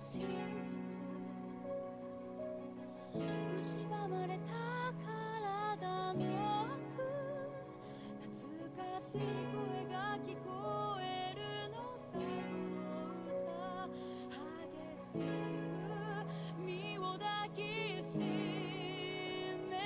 真実蝕まれた体の奥懐かしい声が聞こえるの最後の歌激しく身を抱きしめ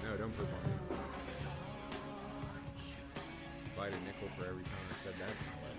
No, don't poop on me. If I had a nickel for every time I said that in my life.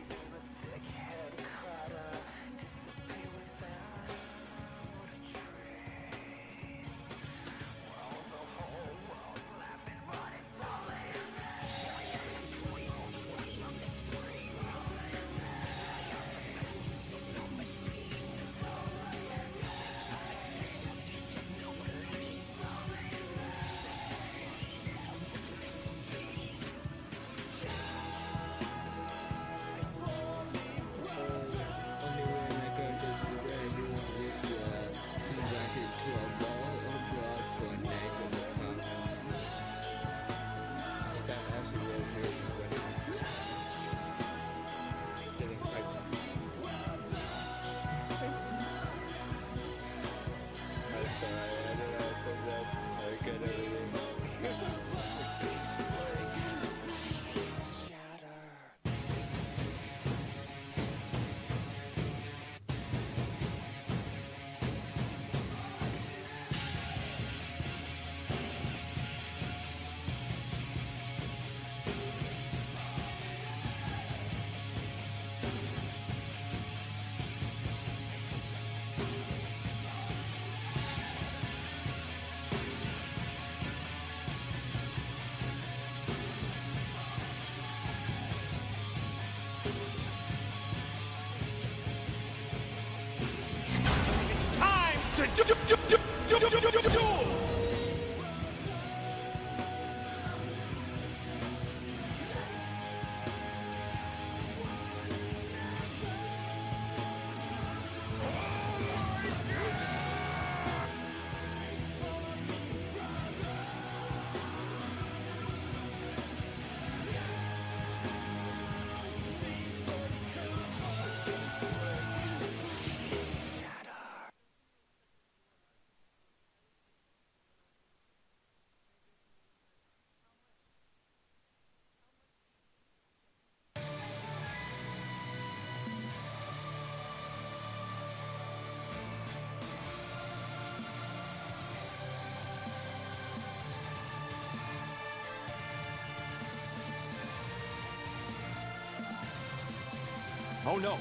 Oh no!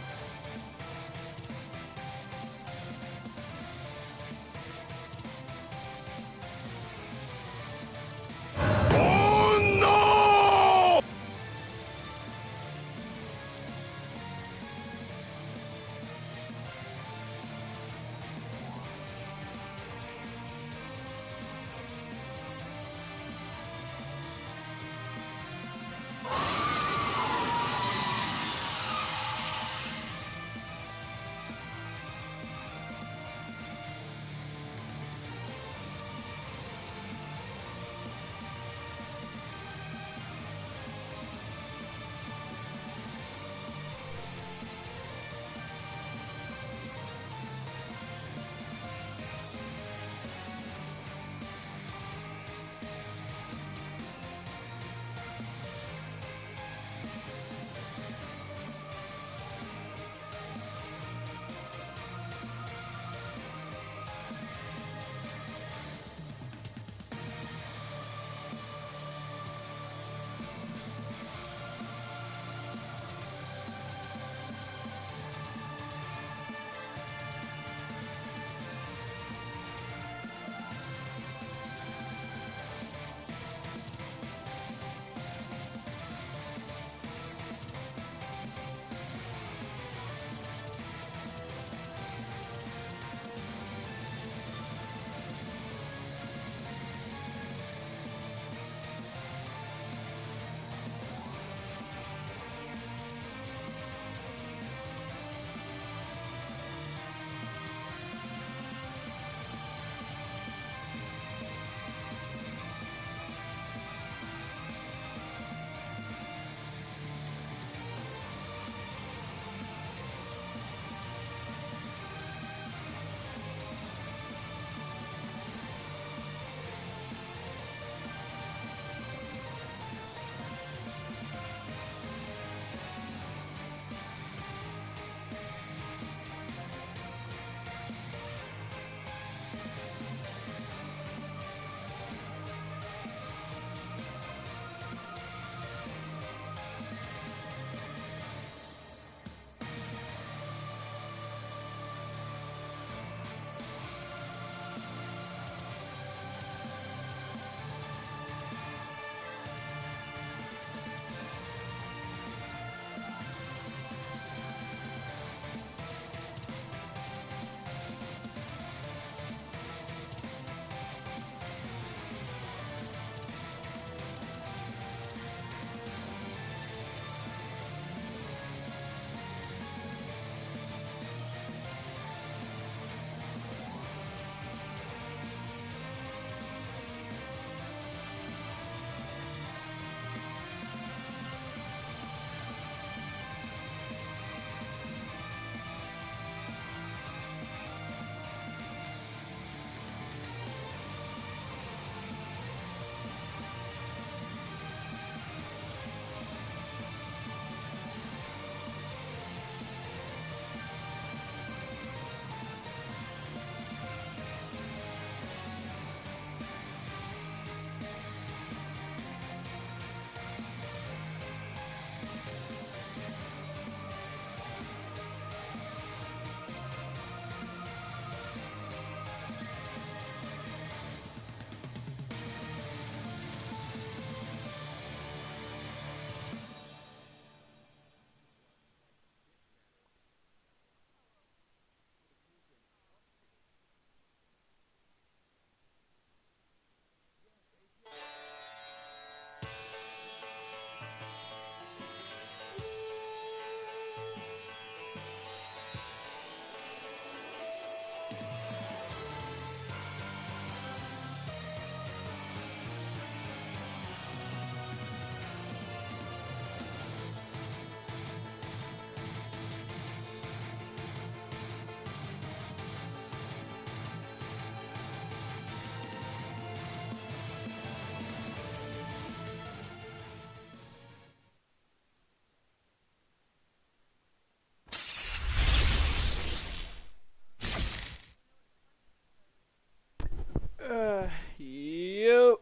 Yo,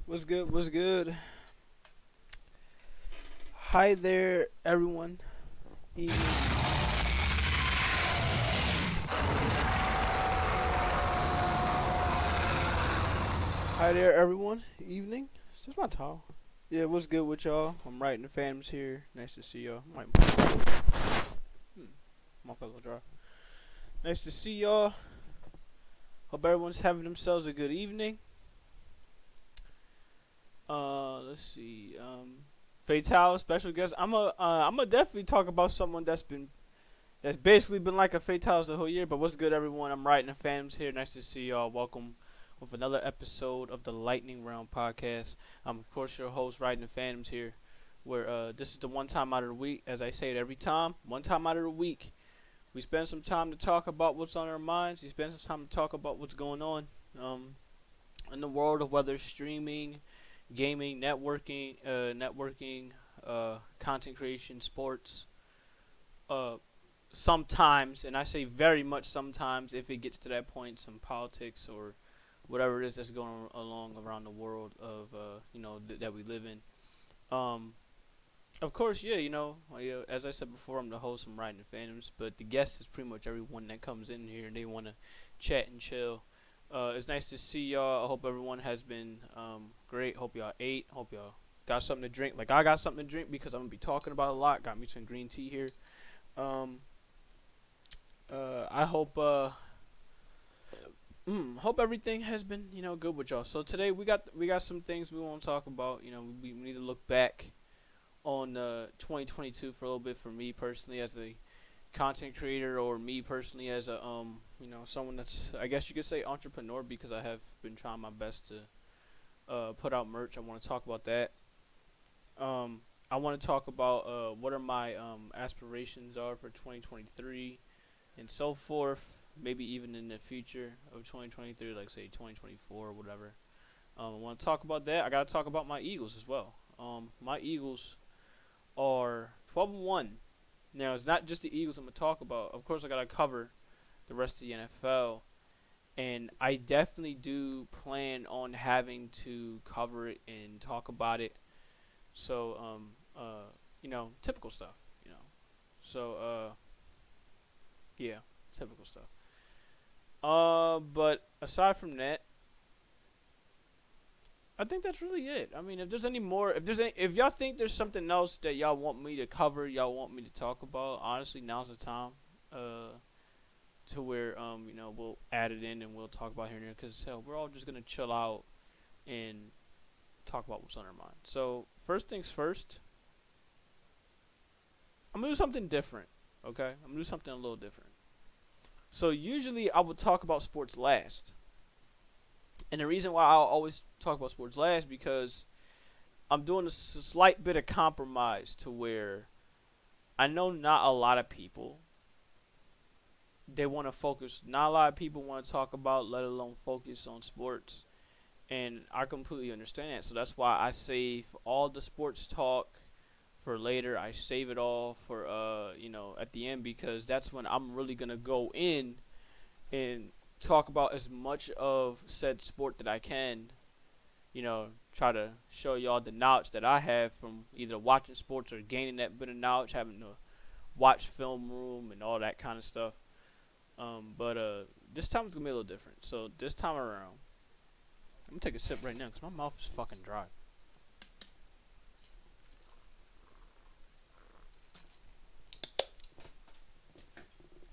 what's good? What's good? Hi there, everyone. evening. Hi there, everyone. Evening. Is this my towel? Yeah, what's good with y'all? I'm writing the Phantoms here. Nice to see y'all. My fellow dry. Nice to see y'all. Hope everyone's having themselves a good evening. Let's see. Fatal special guest. I'm definitely talk about someone that's basically been like a Fatals the whole year. But what's good, everyone? I'm writing the Phantoms here. Nice to see y'all. Welcome with another episode of the Lightning Round podcast. I'm of course your host, writing the Phantoms here. Where this is the one time out of the week, as I say it every time. One time out of the week, we spend some time to talk about what's on our minds. We spend some time to talk about what's going on in the world of whether streaming, gaming, networking, content creation, sports. Sometimes, and I say very much sometimes, if it gets to that point, some politics or whatever it is that's going along around the world of that we live in. Of course, yeah, as I said before, I'm the host. I'm writing the Phantoms, but the guest is pretty much everyone that comes in here and they want to chat and chill. It's nice to see y'all. I hope everyone has been great. Hope y'all ate. Hope y'all got something to drink. Like I got something to drink because I'm gonna be talking about a lot. Got me some green tea here. I hope everything has been good with y'all. So today we got some things we want to talk about. We need to look back on 2022 for a little bit. For me personally, as a content creator, or me personally as a someone that's, I guess you could say, entrepreneur, because I have been trying my best to put out merch. I want to talk about that. I want to talk about what are my aspirations are for 2023 and so forth. Maybe even in the future of 2023, like say 2024 or whatever. I want to talk about that. I got to talk about my Eagles as well. My Eagles are 12-1. Now, it's not just the Eagles I'm going to talk about. Of course, I got to cover the rest of the NFL. And I definitely do plan on having to cover it and talk about it. So, typical stuff, So, yeah, typical stuff. But aside from that, I think that's really it. I mean, if there's any more, if y'all think there's something else that y'all want me to cover, y'all want me to talk about, honestly, now's the time. To where we'll add it in and we'll talk about here and there, because hell, we're all just gonna chill out and talk about what's on our mind. So first things first, I'm gonna do something different. Okay, I'm gonna do something a little different. So usually I would talk about sports last. And the reason why I'll always talk about sports last, because I'm doing a slight bit of compromise to where I know not a lot of people, they want to focus. Not a lot of people want to talk about, let alone focus on sports. And I completely understand that. So that's why I save all the sports talk for later. I save it all for at the end, because that's when I'm really gonna go in and talk about as much of said sport that I can. Try to show y'all the knowledge that I have from either watching sports or gaining that bit of knowledge, having to watch film room and all that kind of stuff. But this time it's gonna be a little different. So this time around, I'm gonna take a sip right now because my mouth is fucking dry.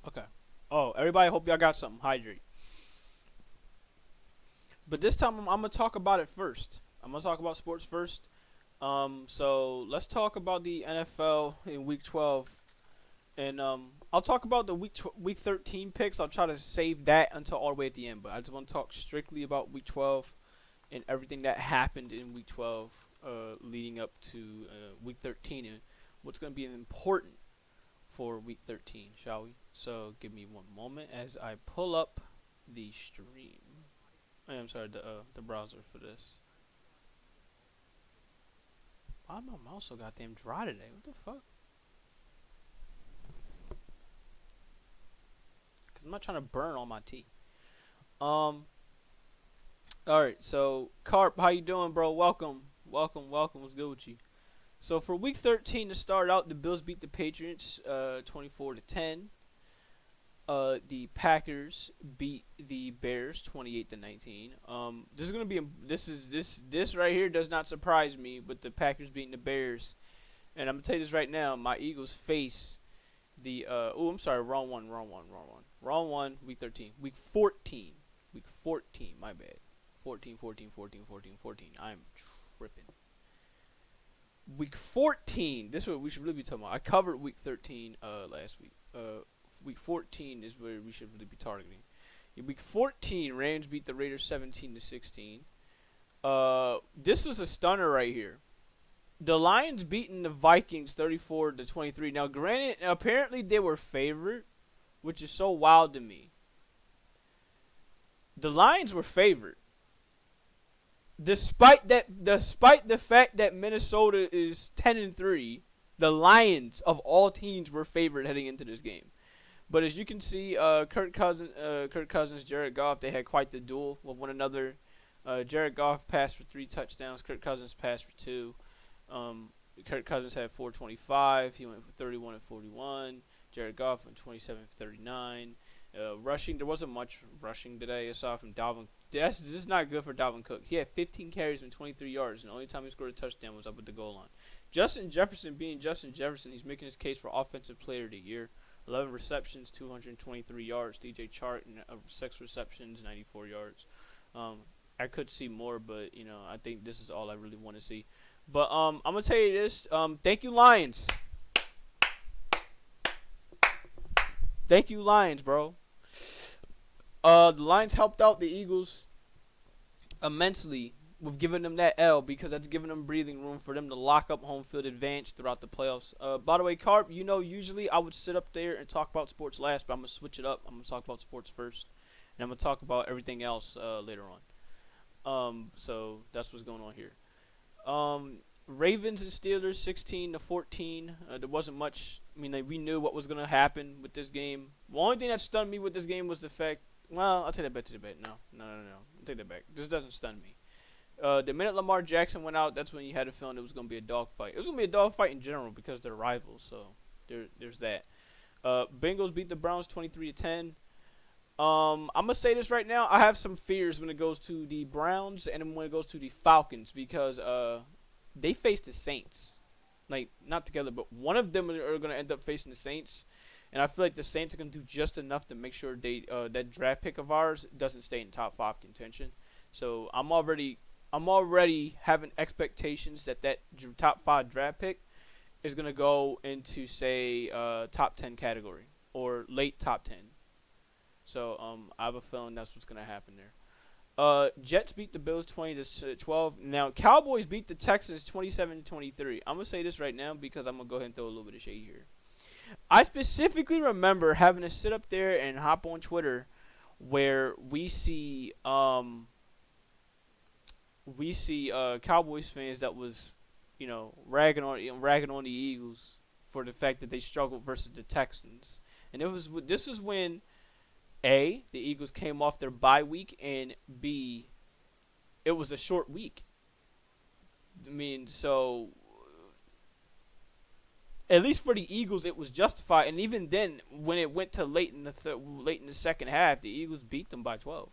Okay. Oh, everybody, hope y'all got something. Hydrate. But this time I'm gonna talk about it first. I'm gonna talk about sports first. So let's talk about the NFL in Week 12, and I'll talk about the Week 13 picks. I'll try to save that until all the way at the end. But I just want to talk strictly about Week 12 and everything that happened in Week 12, leading up to Week 13, and what's gonna be important for Week 13, shall we? So give me one moment as I pull up the stream. I'm sorry, the browser for this. Why my mouse so goddamn dry today? What the fuck? Cause I'm not trying to burn all my tea. All right. So Carp, how you doing, bro? Welcome. What's good with you? So for week 13 to start out, the Bills beat the Patriots 24-10. The Packers beat the Bears 28-19. This is gonna be this right here does not surprise me, but the Packers beating the Bears. And I'm gonna tell you this right now, my Eagles face the I'm sorry, wrong one. Week 13, week 14, my bad. 14. I'm tripping. Week 14. This is what we should really be talking about. I covered week 13 last week. Week 14 is where we should really be targeting. In week 14, Rams beat the Raiders 17-16. This was a stunner right here. The Lions beating the Vikings 34-23. Now, granted, apparently they were favored, which is so wild to me. The Lions were favored. Despite the fact that Minnesota is 10-3, the Lions of all teams were favored heading into this game. But as you can see, Kirk Cousins, Jared Goff, they had quite the duel with one another. Jared Goff passed for 3 touchdowns. Kirk Cousins passed for 2. Kirk Cousins had 425. He went for 31-41. Jared Goff went 27-39. Rushing, there wasn't much rushing today aside from Dalvin. This is not good for Dalvin Cook. He had 15 carries and 23 yards, and the only time he scored a touchdown was up at the goal line. Justin Jefferson being Justin Jefferson, he's making his case for Offensive Player of the Year. 11 receptions, 223 yards. DJ Chark, 6 receptions, 94 yards. I could see more, but I think this is all I really want to see. But I'm gonna tell you this. Thank you, Lions. Thank you, Lions, bro. The Lions helped out the Eagles immensely with giving them that L, because that's giving them breathing room for them to lock up home field advantage throughout the playoffs. By the way, Carp, usually I would sit up there and talk about sports last, but I'm going to switch it up. I'm going to talk about sports first, and I'm going to talk about everything else later on. So that's what's going on here. Ravens and Steelers 16-14. There wasn't much. I mean, we knew what was going to happen with this game. The only thing that stunned me with this game was the fact. Well, I'll take that back to the bed. No. I'll take that back. This doesn't stun me. The minute Lamar Jackson went out, that's when you had a feeling it was going to be a dogfight. It was going to be a dogfight in general because they're rivals. So there's that. Bengals beat the Browns 23-10. I'm going to say this right now. I have some fears when it goes to the Browns and when it goes to the Falcons, because they face the Saints. Like, not together, but one of them are going to end up facing the Saints. And I feel like the Saints are going to do just enough to make sure that draft pick of ours doesn't stay in top 5 contention. So I'm already having expectations that top 5 draft pick is going to go into, say, top 10 category or late top 10. So I have a feeling that's what's going to happen there. Jets beat the Bills 20-12. Now, Cowboys beat the Texans 27-23. I'm going to say this right now because I'm going to go ahead and throw a little bit of shade here. I specifically remember having to sit up there and hop on Twitter where we see Cowboys fans that was, ragging on the Eagles for the fact that they struggled versus the Texans. And this is when A, the Eagles came off their bye week, and B, it was a short week. I mean, so at least for the Eagles, it was justified. And even then, when it went to late in the second half, the Eagles beat them by 12.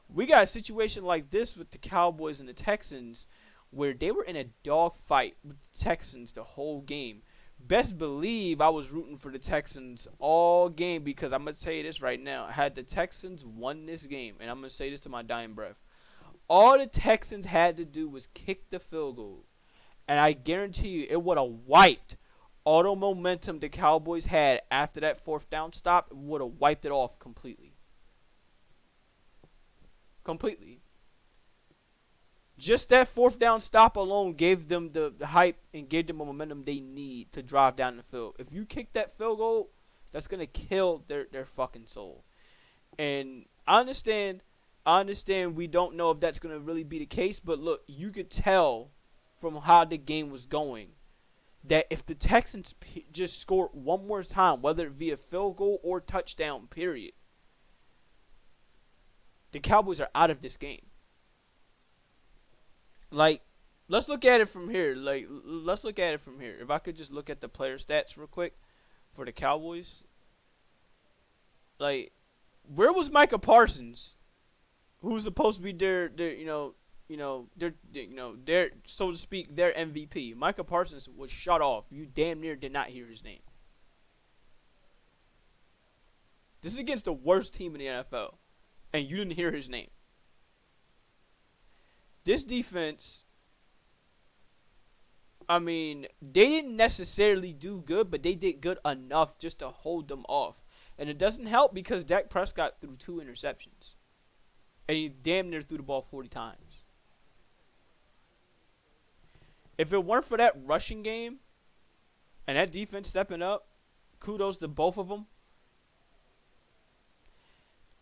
We got a situation like this with the Cowboys and the Texans, where they were in a dogfight with the Texans the whole game. Best believe I was rooting for the Texans all game, because I'm going to tell you this right now. Had the Texans won this game, and I'm going to say this to my dying breath, all the Texans had to do was kick the field goal. And I guarantee you it would have wiped all the momentum the Cowboys had after that 4th down stop. It would have wiped it off completely. Just that 4th down stop alone gave them the hype and gave them the momentum they need to drive down the field. If you kick that field goal, that's going to kill their fucking soul. And I understand we don't know if that's going to really be the case, but look, you could tell from how the game was going that if the Texans just scored one more time, whether it via field goal or touchdown, period, the Cowboys are out of this game. Like let's look at it from here. Like, let's look at it from here. If I could just look at the player stats real quick for the Cowboys. Like, where was Micah Parsons, who's supposed to be their so to speak, their MVP? Micah Parsons was shut off. You damn near did not hear his name. This is against the worst team in the NFL, and you didn't hear his name. This defense, I mean, they didn't necessarily do good, but they did good enough just to hold them off. And it doesn't help because Dak Prescott threw 2 interceptions. And he damn near threw the ball 40 times. If it weren't for that rushing game and that defense stepping up, kudos to both of them.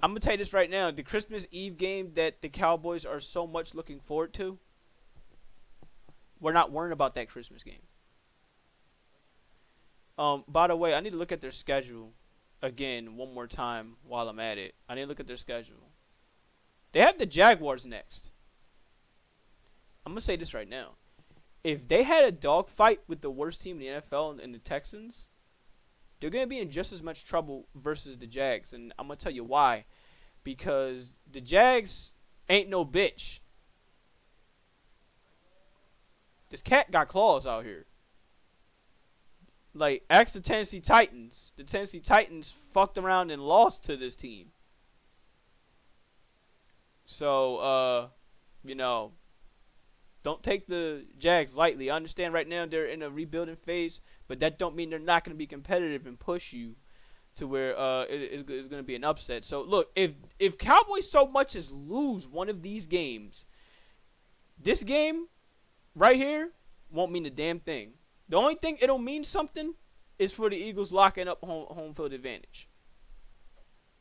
I'm going to tell you this right now. The Christmas Eve game that the Cowboys are so much looking forward to, we're not worrying about that Christmas game. By the way, I need to look at their schedule again one more time while I'm at it. I need to look at their schedule. They have the Jaguars next. I'm going to say this right now. If they had a dogfight with the worst team in the NFL and the Texans, they're going to be in just as much trouble versus the Jags. And I'm going to tell you why. Because the Jags ain't no bitch. This cat got claws out here. Like, ask the Tennessee Titans. The Tennessee Titans fucked around and lost to this team. So, don't take the Jags lightly. I understand right now they're in a rebuilding phase, but that don't mean they're not going to be competitive and push you to where it's going to be an upset. So, look, if Cowboys so much as lose one of these games, this game right here won't mean a damn thing. The only thing it'll mean something is for the Eagles locking up home field advantage.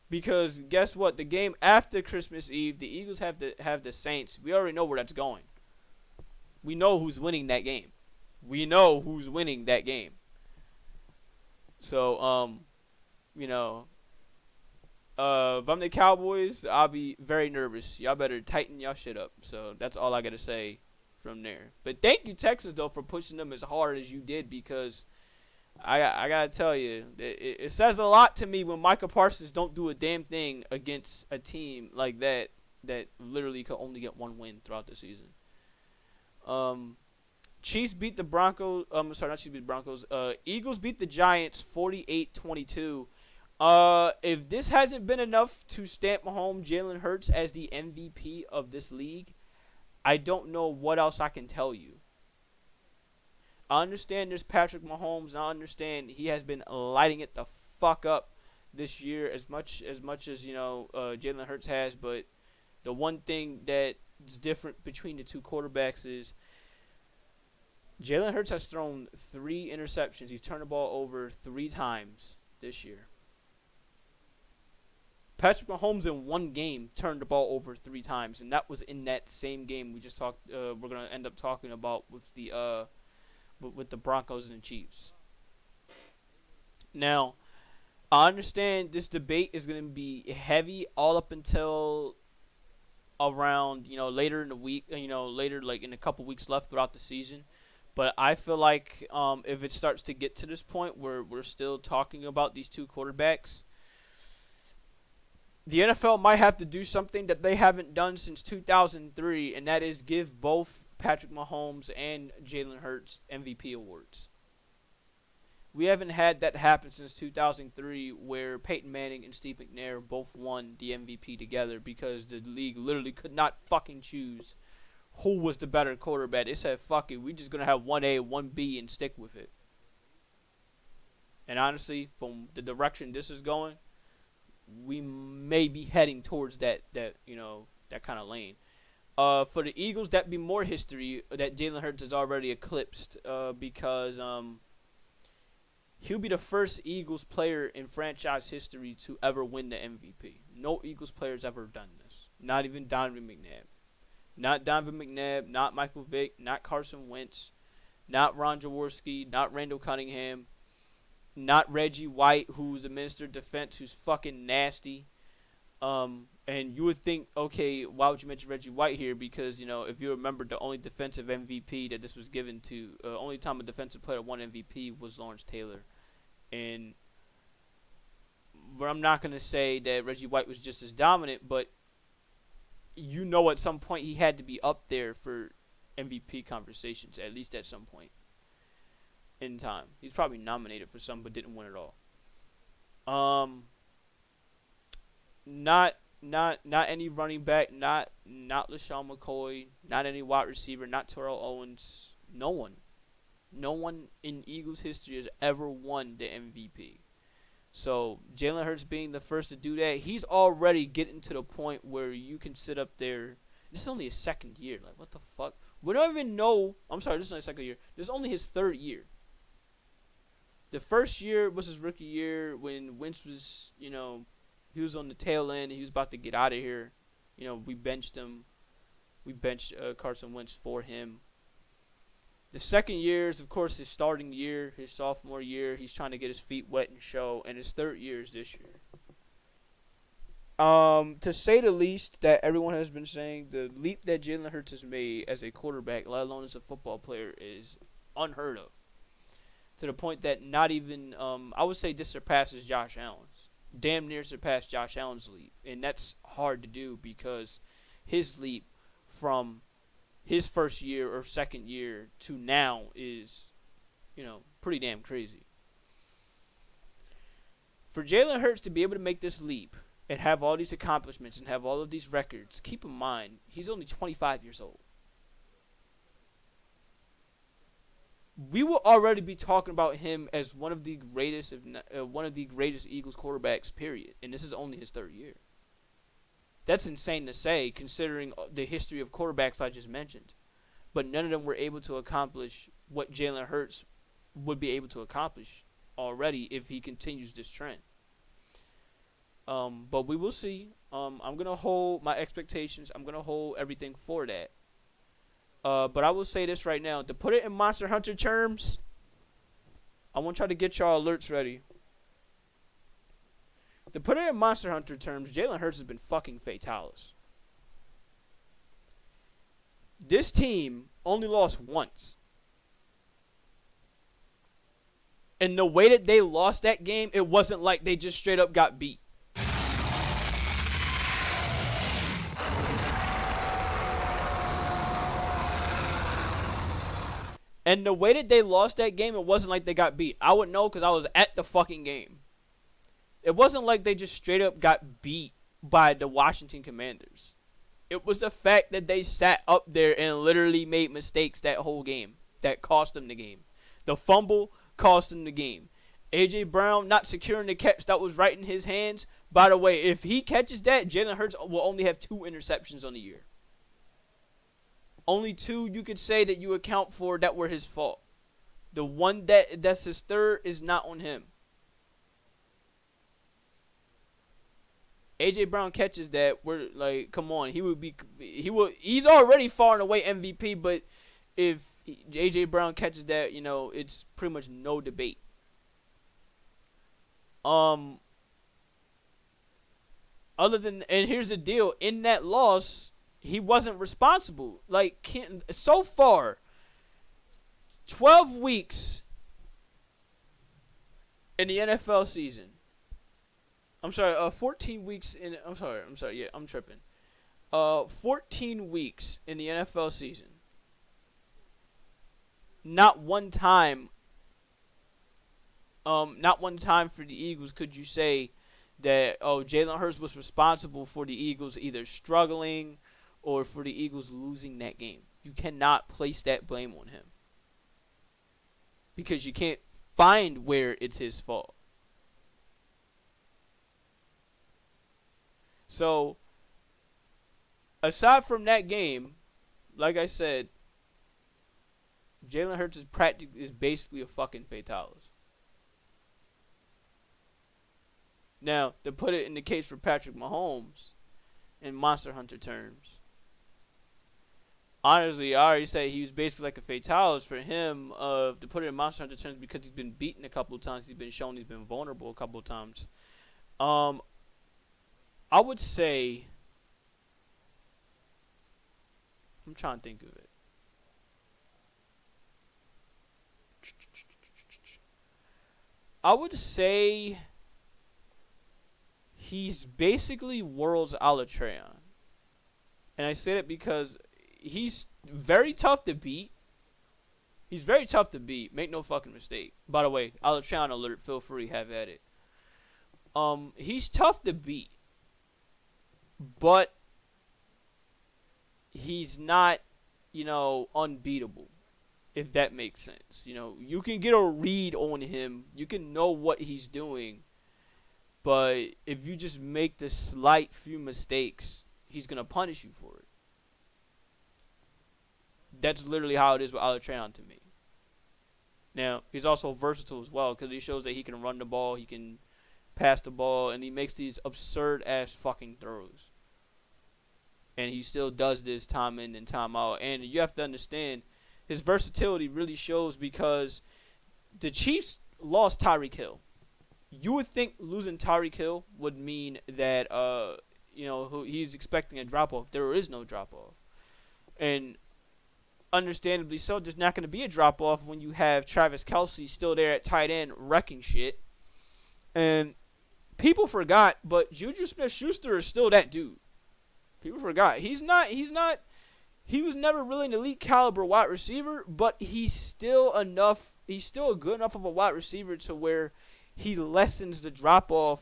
Because guess what? The game after Christmas Eve, the Eagles have the Saints. We already know where that's going. We know who's winning that game. So, if I'm the Cowboys, I'll be very nervous. Y'all better tighten y'all shit up. So that's all I got to say from there. But thank you, Texans, though, for pushing them as hard as you did, because I got to tell you, it says a lot to me when Micah Parsons don't do a damn thing against a team like that literally could only get 1 win throughout the season. Chiefs beat the Broncos. Not Chiefs beat the Broncos. Eagles beat the Giants 48-22. If this hasn't been enough to stamp home Jalen Hurts as the MVP of this league, I don't know what else I can tell you. I understand there's Patrick Mahomes, and I understand he has been lighting it the fuck up this year as much as Jalen Hurts has. But the one thing that's different between the two quarterbacks is Jalen Hurts has thrown 3 interceptions. He's turned the ball over 3 times this year. Patrick Mahomes in 1 game turned the ball over 3 times, and that was in that same game we just talked. We're gonna end up talking about with the Broncos and the Chiefs. Now, I understand this debate is gonna be heavy all up until around later in the week. Later, like in a couple weeks left throughout the season. But I feel like if it starts to get to this point where we're still talking about these two quarterbacks, the NFL might have to do something that they haven't done since 2003, and that is give both Patrick Mahomes and Jalen Hurts MVP awards. We haven't had that happen since 2003, where Peyton Manning and Steve McNair both won the MVP together because the league literally could not fucking choose who was the better quarterback. They said, fuck it, we just going to have 1A, 1B, and stick with it. And honestly, from the direction this is going, we may be heading towards that kind of lane. For the Eagles, that'd be more history that Jalen Hurts has already eclipsed because he'll be the first Eagles player in franchise history to ever win the MVP. No Eagles player's ever done this. Not even Donovan McNabb. Not Donovan McNabb, not Michael Vick, not Carson Wentz, not Ron Jaworski, not Randall Cunningham, not Reggie White, who's the Minister of Defense, who's fucking nasty. And you would think, okay, why would you mention Reggie White here? Because, if you remember, the only defensive MVP that this was given to, only time a defensive player won MVP was Lawrence Taylor. And I'm not going to say that Reggie White was just as dominant, but at some point he had to be up there for MVP conversations, at least at some point in time. He's probably nominated for some, but didn't win it all. Not any running back, not LaShawn McCoy, not any wide receiver, not Terrell Owens. No one in Eagles history has ever won the MVP. So Jalen Hurts being the first to do that, he's already getting to the point where you can sit up there. This is only his second year. Like, what the fuck? We don't even know. I'm sorry, this is not his second year. This is only his third year. The first year was his rookie year when Wentz was, he was on the tail end and he was about to get out of here. We benched him. We benched Carson Wentz for him. The second year is, of course, his starting year, his sophomore year. He's trying to get his feet wet and show. And his third year is this year. To say the least, that everyone has been saying, the leap that Jalen Hurts has made as a quarterback, let alone as a football player, is unheard of. To the point that not even, I would say this surpasses Josh Allen's. Damn near surpassed Josh Allen's leap. And that's hard to do because his leap from his first year or second year to now is, pretty damn crazy. For Jalen Hurts to be able to make this leap and have all these accomplishments and have all of these records, keep in mind, he's only 25 years old. We will already be talking about him as one of the greatest, Eagles quarterbacks, period. And this is only his third year. That's insane to say, considering the history of quarterbacks I just mentioned. But none of them were able to accomplish what Jalen Hurts would be able to accomplish already if he continues this trend. But we will see. I'm going to hold my expectations. I'm going to hold everything for that. But I will say this right now. To put it in Monster Hunter terms, I want y'all to get y'all alerts ready. To put it in Monster Hunter terms, Jalen Hurts has been fucking fatalis. This team only lost once. And the way that they lost that game, it wasn't like they just straight up got beat. And the way that they lost that game, it wasn't like they got beat. I would know because I was at the fucking game. It wasn't like they just straight up got beat by the Washington Commanders. It was the fact that they sat up there and literally made mistakes that whole game that cost them the game. The fumble cost them the game. A.J. Brown not securing the catch that was right in his hands. By the way, if he catches that, Jalen Hurts will only have 2 interceptions on the year. Only 2 you could say that you account for that were his fault. The one that's his third is not on him. A.J. Brown catches that, we're like, come on, he's already far and away MVP, but if A.J. Brown catches that, it's pretty much no debate. And here's the deal, in that loss, he wasn't responsible. Like, so far, 12 weeks in the NFL season. 14 weeks in. Yeah, I'm tripping. 14 weeks in the NFL season. Not one time for the Eagles could you say that, Jalen Hurts was responsible for the Eagles either struggling or for the Eagles losing that game. You cannot place that blame on him. Because you can't find where it's his fault. So, aside from that game, like I said, Jalen Hurts is basically a fucking fatalis. Now, to put it in the case for Patrick Mahomes, in Monster Hunter terms, honestly, I already said he was basically like a fatalis for him. To put it in Monster Hunter terms, because he's been beaten a couple of times, he's been shown he's been vulnerable a couple of times. I would say, I'm trying to think of it. I would say he's basically world's Alatreon. And I say that because he's very tough to beat. He's very tough to beat. Make no fucking mistake. By the way, Alatreon alert. Feel free, have at it. He's tough to beat. But he's not, unbeatable. If that makes sense. You can get a read on him. You can know what he's doing. But if you just make the slight few mistakes, he's going to punish you for it. That's literally how it is with Alatreon to me. Now, he's also versatile as well because he shows that he can run the ball, he can pass the ball, and he makes these absurd-ass fucking throws. And he still does this time in and time out. And you have to understand, his versatility really shows because the Chiefs lost Tyreek Hill. You would think losing Tyreek Hill would mean that, he's expecting a drop-off. There is no drop-off. And understandably so, there's not going to be a drop-off when you have Travis Kelce still there at tight end wrecking shit. And people forgot, but Juju Smith-Schuster is still that dude. People forgot. He was never really an elite caliber wide receiver, but he's still a good enough of a wide receiver to where he lessens the drop-off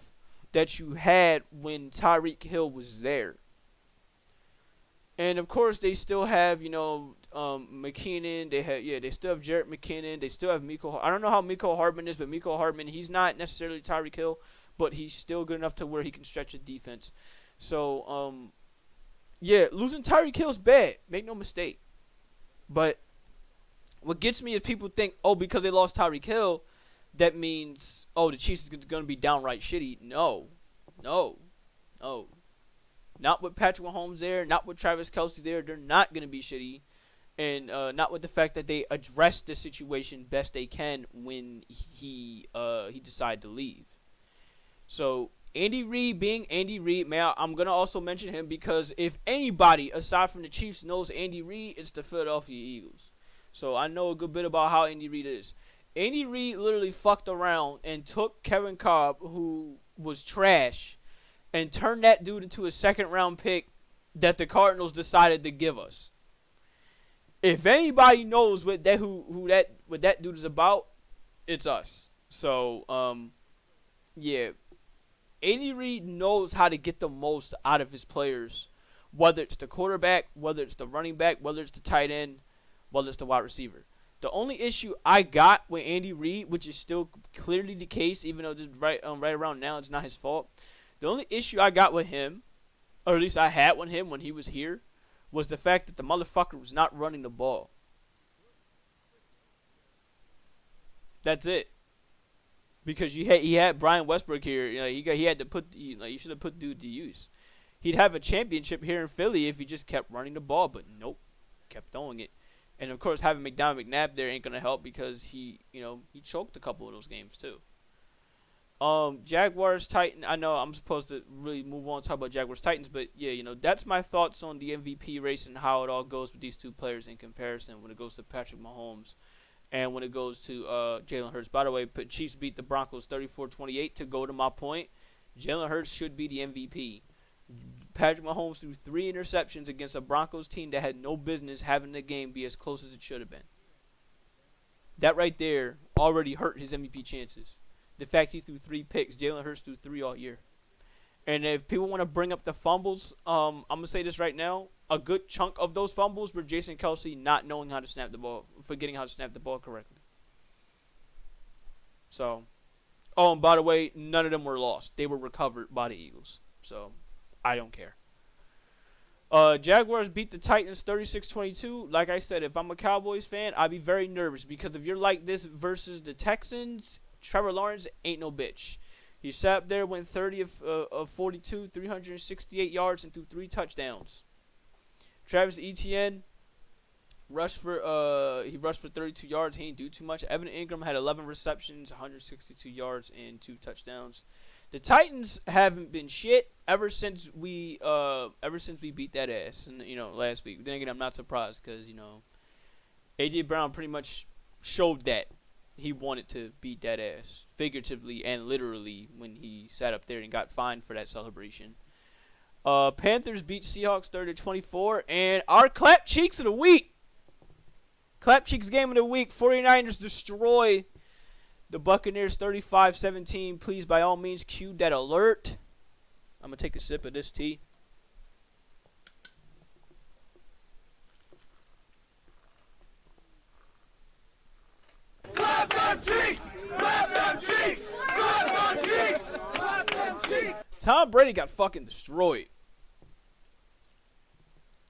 that you had when Tyreek Hill was there. And, of course, they still have, McKinnon. They still have Jerick McKinnon. They still have Mecole. I don't know how Mecole Hardman is, but Mecole Hardman, he's not necessarily Tyreek Hill, but he's still good enough to where he can stretch a defense. So, losing Tyreek Hill is bad. Make no mistake. But what gets me is people think, because they lost Tyreek Hill, that means, the Chiefs is going to be downright shitty. No. Not with Patrick Mahomes there, not with Travis Kelce there. They're not going to be shitty. And not with the fact that they addressed the situation best they can when he decided to leave. So, Andy Reid being Andy Reid, man, I'm going to also mention him because if anybody, aside from the Chiefs, knows Andy Reid, it's the Philadelphia Eagles. So, I know a good bit about how Andy Reid is. Andy Reid literally fucked around and took Kevin Kolb, who was trash, and turned that dude into a second-round pick that the Cardinals decided to give us. If anybody knows what that dude is about, it's us. So, Andy Reid knows how to get the most out of his players, whether it's the quarterback, whether it's the running back, whether it's the tight end, whether it's the wide receiver. The only issue I got with Andy Reid, which is still clearly the case, even though just right around now it's not his fault. The only issue I got with him, or at least I had with him when he was here, was the fact that the motherfucker was not running the ball. That's it. Because he had Brian Westbrook here, he had to put, you should have put dude to use. He'd have a championship here in Philly if he just kept running the ball, but nope, kept throwing it. And of course, having McNabb there ain't gonna help because he choked a couple of those games too. Jaguars, Titans. I know I'm supposed to really move on and talk about Jaguars, Titans, but that's my thoughts on the MVP race and how it all goes with these two players in comparison when it goes to Patrick Mahomes and when it goes to Jalen Hurts. By the way, Chiefs beat the Broncos 34-28. To go to my point, Jalen Hurts should be the MVP. Patrick Mahomes threw 3 interceptions against a Broncos team that had no business having the game be as close as it should have been. That right there already hurt his MVP chances. The fact he threw 3 picks, Jalen Hurts threw 3 all year. And if people want to bring up the fumbles, I'm going to say this right now. A good chunk of those fumbles were Jason Kelce not knowing how to snap the ball, forgetting how to snap the ball correctly. So, and by the way, none of them were lost. They were recovered by the Eagles. So, I don't care. Jaguars beat the Titans 36-22. Like I said, if I'm a Cowboys fan, I'd be very nervous because if you're like this versus the Texans, Trevor Lawrence ain't no bitch. He sat up there, went 30 of 42, 368 yards, and threw 3 touchdowns. Travis Etienne rushed for 32 yards. He didn't do too much. Evan Ingram had 11 receptions, 162 yards, and 2 touchdowns. The Titans haven't been shit. ever since we beat that ass, and last week. Then again, I'm not surprised because AJ Brown pretty much showed that he wanted to beat that ass, figuratively and literally, when he sat up there and got fined for that celebration. Panthers beat Seahawks 30-24, and our clap cheeks of the week. Clap cheeks game of the week. 49ers destroy the Buccaneers 35-17. Please, by all means, cue that alert. I'm going to take a sip of this tea. Clap them cheeks! Clap them cheeks! Clap them cheeks! Clap them cheeks! Tom Brady got fucking destroyed.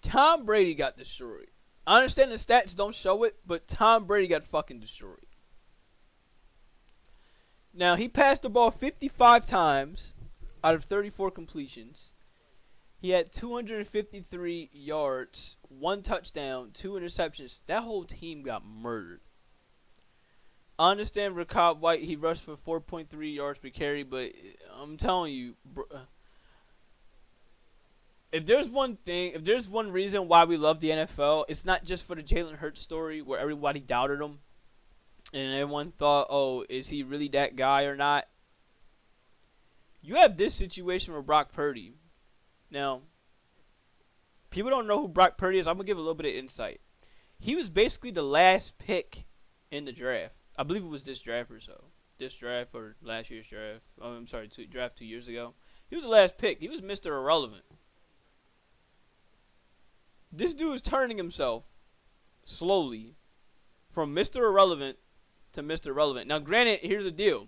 Tom Brady got destroyed. I understand the stats don't show it, but Tom Brady got fucking destroyed. Now, he passed the ball 55 times out of 34 completions. He had 253 yards, 1 touchdown, 2 interceptions. That whole team got murdered. I understand Rachaad White, he rushed for 4.3 yards per carry, but I'm telling you, if there's one reason why we love the NFL, it's not just for the Jalen Hurts story where everybody doubted him and everyone thought, oh, is he really that guy or not? You have this situation with Brock Purdy. Now, people don't know who Brock Purdy is. I'm going to give a little bit of insight. He was basically the last pick in the draft. I believe it was this draft or so. This draft or last year's draft. Oh, I'm sorry, draft 2 years ago. He was the last pick. He was Mr. Irrelevant. This dude is turning himself slowly from Mr. Irrelevant to Mr. Relevant. Now, granted, here's the deal.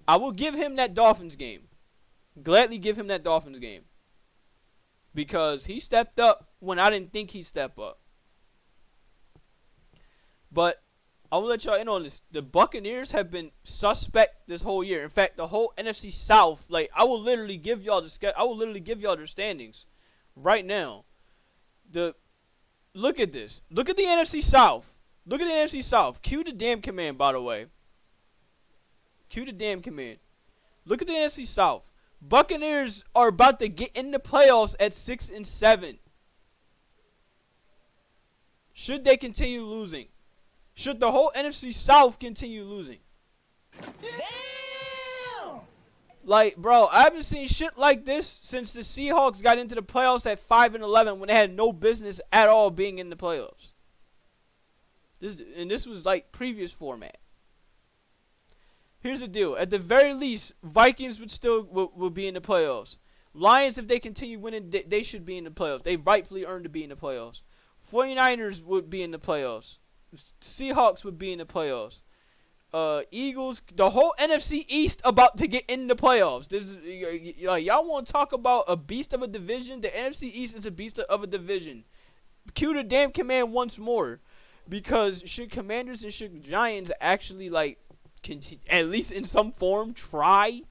I will give him that Dolphins game. Gladly give him that Dolphins game. Because he stepped up when I didn't think he'd step up. But I will let y'all in on this. The Buccaneers have been suspect this whole year. In fact, the whole NFC South, I will literally give y'all their standings right now. Look at this. Look at the NFC South. Look at the NFC South. Cue the damn command, by the way. Cue the damn command. Look at the NFC South. Buccaneers are about to get in the playoffs at 6-7. Should they continue losing? Should the whole NFC South continue losing? Damn! Bro, I haven't seen shit like this since the Seahawks got into the playoffs at 5-11 when they had no business at all being in the playoffs. This was previous format. Here's the deal. At the very least, Vikings would be in the playoffs. Lions, if they continue winning, they should be in the playoffs. They rightfully earned to be in the playoffs. 49ers would be in the playoffs. Seahawks would be in the playoffs. Eagles, the whole NFC East about to get in the playoffs. Y'all want to talk about a beast of a division? The NFC East is a beast of a division. Cue the damn command once more. Because should Commanders and should Giants actually, at least in some form, try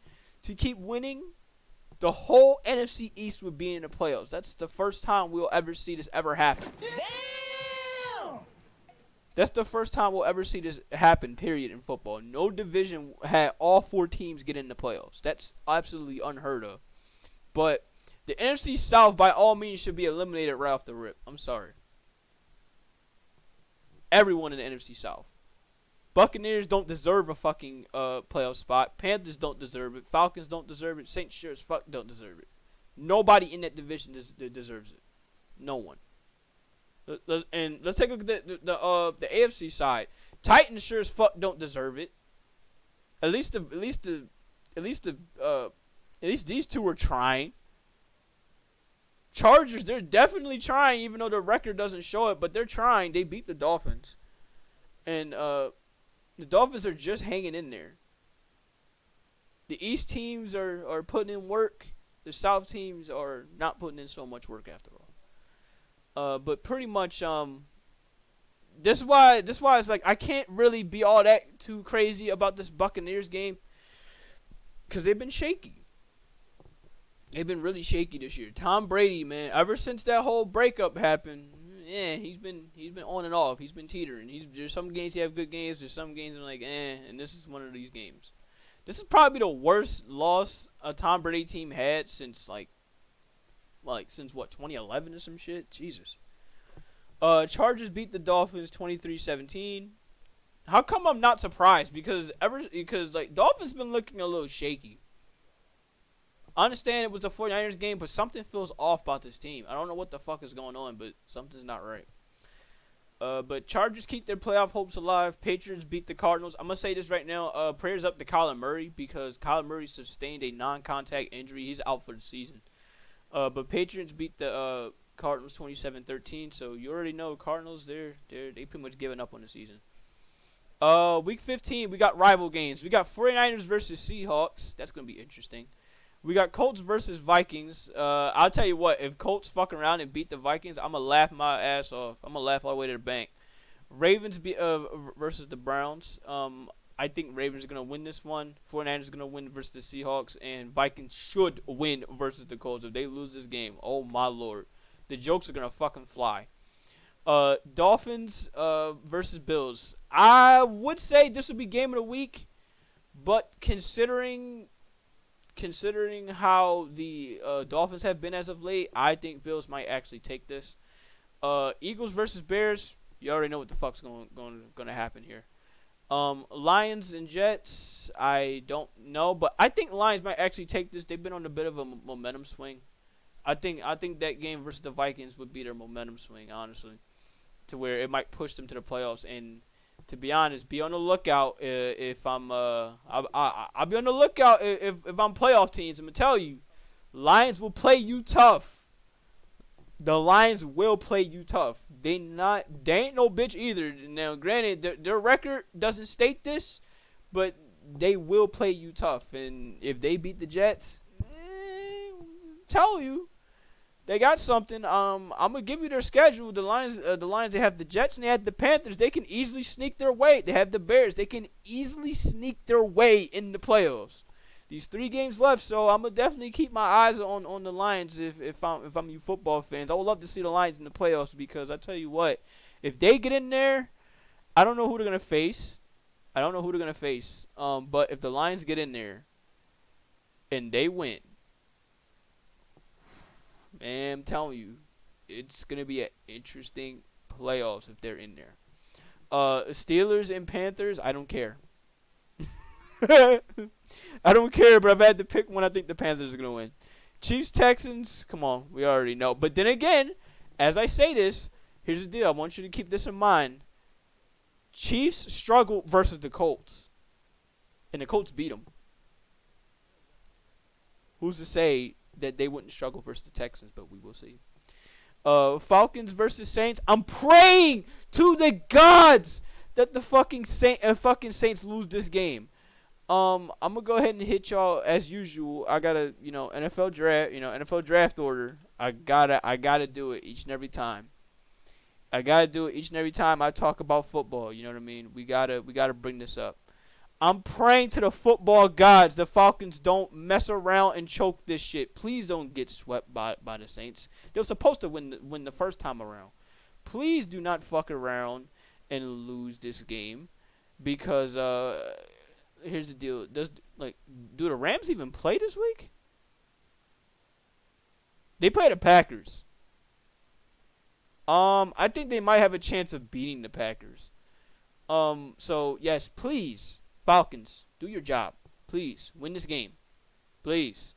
to keep winning, the whole NFC East would be in the playoffs. That's the first time we'll ever see this ever happen. Damn! That's the first time we'll ever see this happen, period, in football. No division had all 4 teams get in the playoffs. That's absolutely unheard of. But the NFC South, by all means, should be eliminated right off the rip. I'm sorry. Everyone in the NFC South. Buccaneers don't deserve a fucking playoff spot. Panthers don't deserve it. Falcons don't deserve it. Saints sure as fuck don't deserve it. Nobody in that division deserves it. No one. And let's take a look at the AFC side. Titans sure as fuck don't deserve it. At least these two are trying. Chargers, they're definitely trying, even though the record doesn't show it, but they're trying. They beat the Dolphins. And the Dolphins are just hanging in there. The East teams are putting in work. The South teams are not putting in so much work after all. But pretty much, this is why it's I can't really be all that too crazy about this Buccaneers game. Because they've been shaky. They've been really shaky this year. Tom Brady, man, ever since that whole breakup happened, he's been on and off. He's been teetering. There's some games he have good games. There's some games I'm and this is one of these games. This is probably the worst loss a Tom Brady team had since since what, 2011 or some shit. Jesus. Chargers beat the Dolphins 23-17. How come I'm not surprised? Because like Dolphins been looking a little shaky. I understand it was the 49ers game, but something feels off about this team. I don't know what the fuck is going on, but something's not right. But Chargers keep their playoff hopes alive. Patriots beat the Cardinals. I'm going to say this right now. Prayers up to Kyler Murray because Kyler Murray sustained a non-contact injury. He's out for the season. But Patriots beat the Cardinals 27-13. So you already know Cardinals, they pretty much giving up on the season. Week 15, we got rival games. We got 49ers versus Seahawks. That's going to be interesting. We got Colts versus Vikings. I'll tell you what, if Colts fuck around and beat the Vikings, I'm going to laugh my ass off. I'm going to laugh all the way to the bank. Ravens versus the Browns. I think Ravens are going to win this one. 49ers are going to win versus the Seahawks. And Vikings should win versus the Colts. If they lose this game, oh my lord. The jokes are going to fucking fly. Dolphins versus Bills. I would say this would be game of the week. But considering how the Dolphins have been as of late, I think Bills might actually take this. Eagles versus Bears. You already know what the fuck's going to happen here. Lions and Jets. I don't know, but I think Lions might actually take this. They've been on a bit of a momentum swing. I think that game versus the Vikings would be their momentum swing, honestly, to where it might push them to the playoffs. And to be honest, be on the lookout if I'm I'll be on the lookout if I'm playoff teams. I'm gonna tell you, Lions will play you tough. The Lions will play you tough. They ain't no bitch either. Now, granted, their record doesn't state this, but they will play you tough. And if they beat the Jets, tell you. They got something. I'm gonna give you their schedule. The Lions. They have the Jets and they have the Panthers. They can easily sneak their way. They have the Bears. They can easily sneak their way in the playoffs. These 3 games left, so I'm gonna definitely keep my eyes on the Lions. If I'm you football fans, I would love to see the Lions in the playoffs because I tell you what, if they get in there, I don't know who they're gonna face. But if the Lions get in there and they win. Man, I'm telling you, it's going to be an interesting playoffs if they're in there. Steelers and Panthers, I don't care. I don't care, but I've had to pick one. I think the Panthers are going to win. Chiefs, Texans, come on, we already know. But then again, as I say this, here's the deal. I want you to keep this in mind. Chiefs struggled versus the Colts, and the Colts beat them. Who's to say that they wouldn't struggle versus the Texans, but we will see. Falcons versus Saints. I'm praying to the gods that the fucking Saints lose this game. I'm gonna go ahead and hit y'all as usual. I gotta, NFL draft order. I gotta do it each and every time. I talk about football. You know what I mean? We gotta bring this up. I'm praying to the football gods the Falcons don't mess around and choke this shit. Please don't get swept by the Saints. They were supposed to win the first time around. Please do not fuck around and lose this game because here's the deal. Do the Rams even play this week? They play the Packers. I think they might have a chance of beating the Packers. So yes, please. Falcons, do your job. Please, win this game. Please.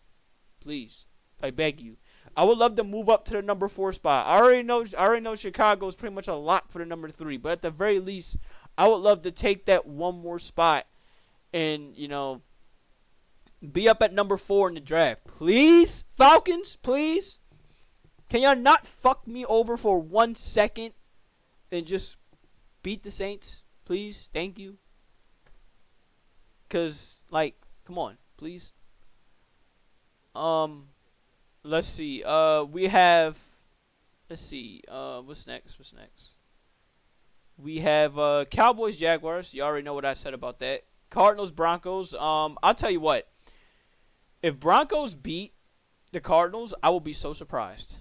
I beg you. I would love to move up to the number 4 spot. I already know Chicago is pretty much a lock for the number 3. But at the very least, I would love to take that one more spot and, be up at number 4 in the draft. Please, Falcons, please. Can y'all not fuck me over for 1 second and just beat the Saints? Please, thank you. Because, come on, please. Let's see. What's next? We have Cowboys, Jaguars. You already know what I said about that. Cardinals, Broncos. I'll tell you what. If Broncos beat the Cardinals, I will be so surprised.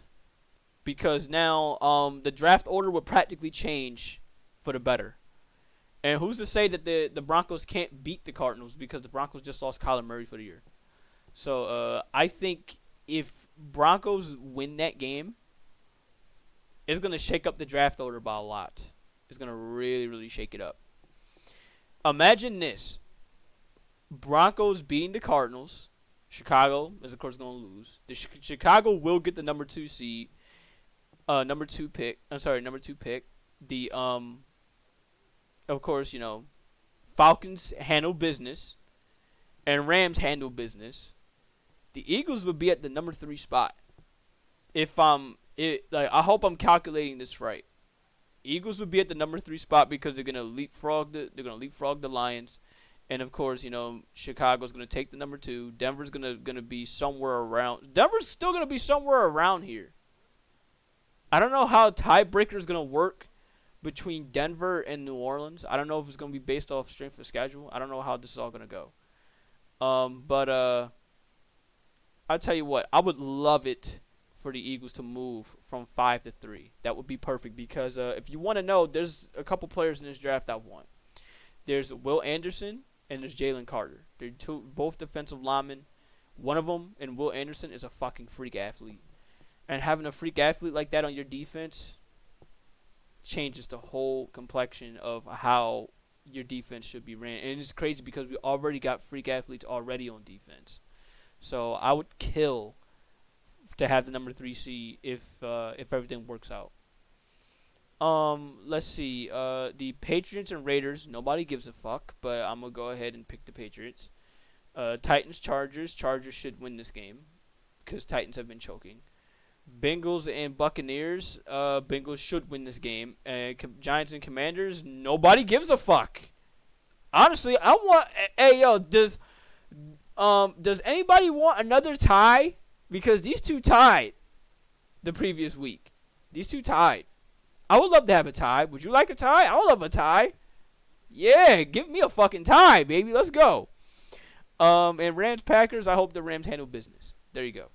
Because now the draft order would practically change for the better. And who's to say that the Broncos can't beat the Cardinals because the Broncos just lost Kyler Murray for the year. So I think if Broncos win that game, it's going to shake up the draft order by a lot. It's going to really, really shake it up. Imagine this. Broncos beating the Cardinals. Chicago is, of course, going to lose. Chicago will get the number 2 seed. Number 2 pick. The, of course, Falcons handle business. And Rams handle business. The Eagles would be at the number 3 spot. I hope I'm calculating this right. Eagles would be at the number 3 spot because they're gonna leapfrog the Lions, and of course, Chicago's gonna take the number 2. Denver's gonna be somewhere around. Denver's still gonna be somewhere around here. I don't know how tiebreaker is gonna work between Denver and New Orleans. I don't know if it's gonna be based off strength of schedule. I don't know how this is all gonna go. But I'll tell you what, I would love it for the Eagles to move from 5 to 3. That would be perfect because if you want to know, there's a couple players in this draft I want. There's Will Anderson and there's Jalen Carter. They're both defensive linemen. One of them, and Will Anderson, is a fucking freak athlete. And having a freak athlete like that on your defense changes the whole complexion of how your defense should be ran. And it's crazy because we already got freak athletes already on defense. So I would kill to have the number 3 seed if everything works out. Let's see. The Patriots and Raiders, nobody gives a fuck, but I'm gonna go ahead and pick the Patriots. Titans, Chargers. Chargers should win this game because Titans have been choking. Bengals and Buccaneers. Bengals should win this game. Giants and Commanders, nobody gives a fuck. Honestly, I want. Hey, yo, does anybody want another tie? Because these two tied the previous week. These two tied. I would love to have a tie. Would you like a tie? I would love a tie. Yeah, give me a fucking tie, baby. Let's go. And Rams Packers, I hope the Rams handle business. There you go.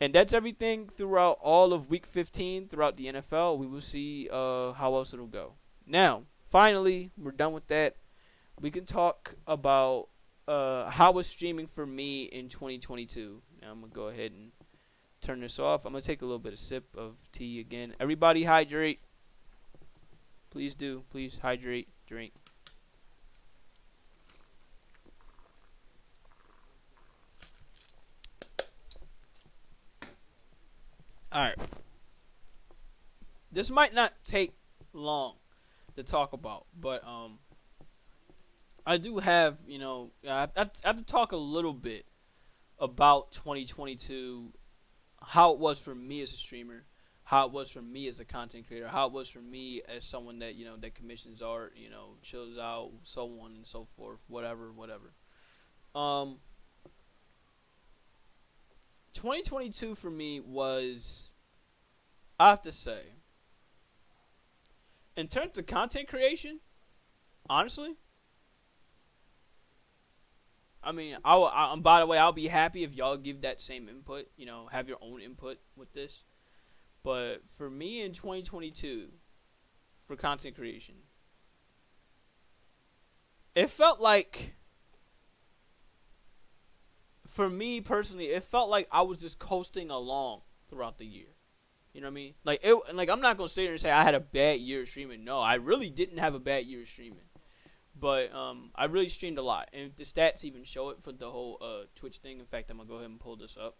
And that's everything throughout all of Week 15 throughout the NFL. We will see how else it'll go. Now, finally, we're done with that. We can talk about how was streaming for me in 2022. Now, I'm going to go ahead and turn this off. I'm going to take a little bit of sip of tea again. Everybody hydrate. Please do. Please hydrate. Drink. Alright. This might not take long to talk about, but I do have, I have to talk a little bit about 2022, how it was for me as a streamer, how it was for me as a content creator, how it was for me as someone that, that commissions art, chills out, so on and so forth, whatever. 2022 for me was, I have to say, in terms of content creation, honestly, I mean, by the way, I'll be happy if y'all give that same input, have your own input with this. But for me in 2022, for content creation, it felt like, for me personally, it felt like I was just coasting along throughout the year. You know what I mean? I'm not gonna sit here and say I had a bad year of streaming. No, I really didn't have a bad year of streaming. But I really streamed a lot, and the stats even show it for the whole Twitch thing. In fact, I'm gonna go ahead and pull this up.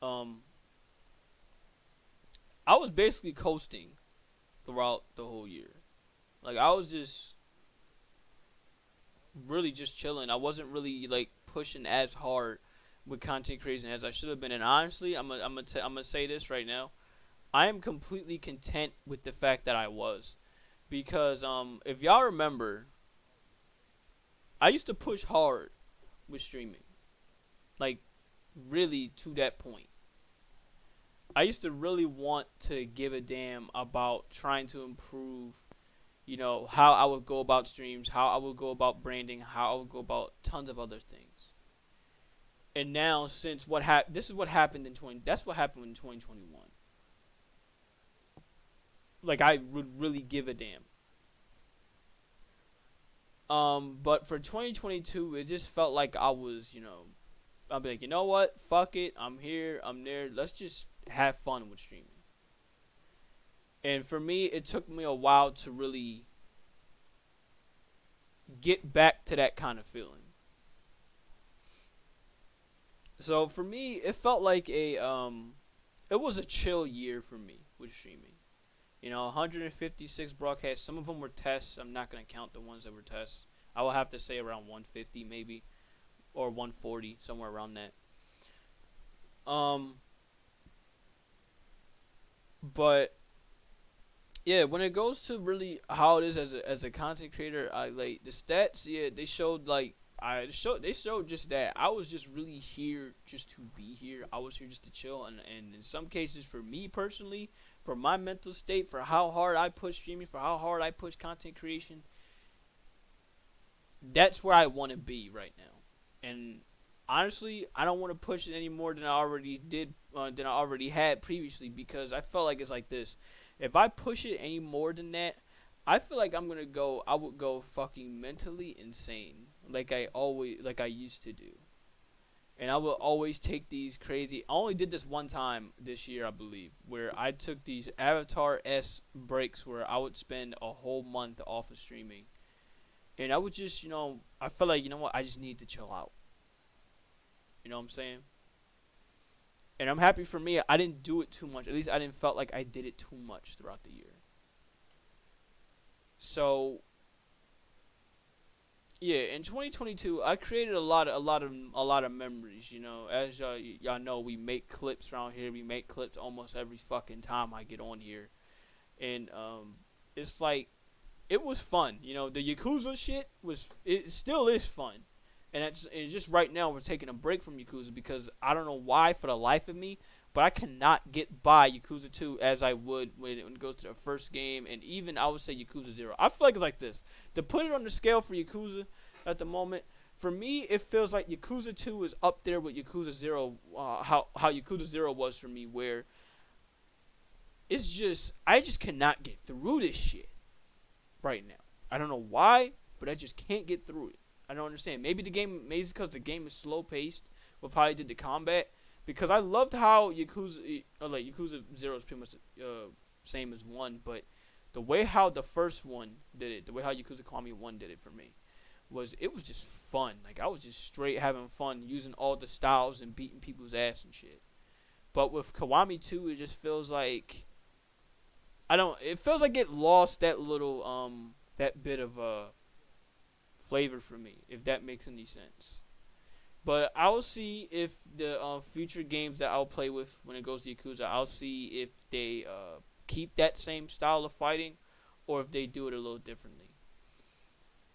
I was basically coasting throughout the whole year. I was just really just chilling. I wasn't really pushing as hard with content creation as I should have been. And honestly, I'm gonna say this right now. I am completely content with the fact that I was, because if y'all remember, I used to push hard with streaming, really to that point. I used to really want to give a damn about trying to improve, how I would go about streams, how I would go about branding, how I would go about tons of other things. And now, since this is what happened that's what happened in 2021. I would really give a damn. But for 2022, it just felt like I was, I'll be like, you know what? Fuck it. I'm here. I'm there. Let's just have fun with streaming. And for me, it took me a while to really get back to that kind of feeling. So for me, it felt like it was a chill year for me with streaming. 156 broadcasts. Some of them were tests. I'm not gonna count the ones that were tests. I will have to say around 150 maybe, or 140, somewhere around that. But yeah, when it goes to really how it is as a content creator, I like the stats. Yeah, they showed they showed just that I was just really here just to be here. I was here just to chill, and in some cases, for me personally, for my mental state, for how hard I push streaming, for how hard I push content creation, that's where I want to be right now. And honestly, I don't want to push it any more than I already did, than I already had previously, because I felt like it's like this. If I push it any more than that, I feel like I would go fucking mentally insane, like I used to do. And I will always take these crazy. I only did this one time this year, I believe, where I took these Avatar-esque breaks where I would spend a whole month off of streaming. And I would just, I felt like, what, I just need to chill out. You know what I'm saying? And I'm happy for me, I didn't do it too much. At least I didn't felt like I did it too much throughout the year. So yeah, in 2022, I created a lot of memories. As y'all know, we make clips around here. We make clips almost every fucking time I get on here, and it's like it was fun. The Yakuza shit it still is fun, and it's just right now we're taking a break from Yakuza because I don't know why for the life of me, but I cannot get by Yakuza 2 as I would when it goes to the first game, and even I would say Yakuza 0. I feel like it's like this. To put it on the scale for Yakuza at the moment, for me, it feels like Yakuza 2 is up there with Yakuza 0, how Yakuza 0 was for me, where it's just, I just cannot get through this shit right now. I don't know why, but I just can't get through it. I don't understand. Maybe it's because the game is slow paced with how they did the combat. Because I loved how Yakuza 0 is pretty much same as 1, but the way how the first one did it, the way how Yakuza Kiwami 1 did it for me, was just fun. Like, I was just straight having fun using all the styles and beating people's ass and shit. But with Kiwami 2, it just feels like it feels like it lost that little that bit of flavor for me, if that makes any sense. But I'll see if the future games that I'll play with when it goes to Yakuza, I'll see if they keep that same style of fighting or if they do it a little differently.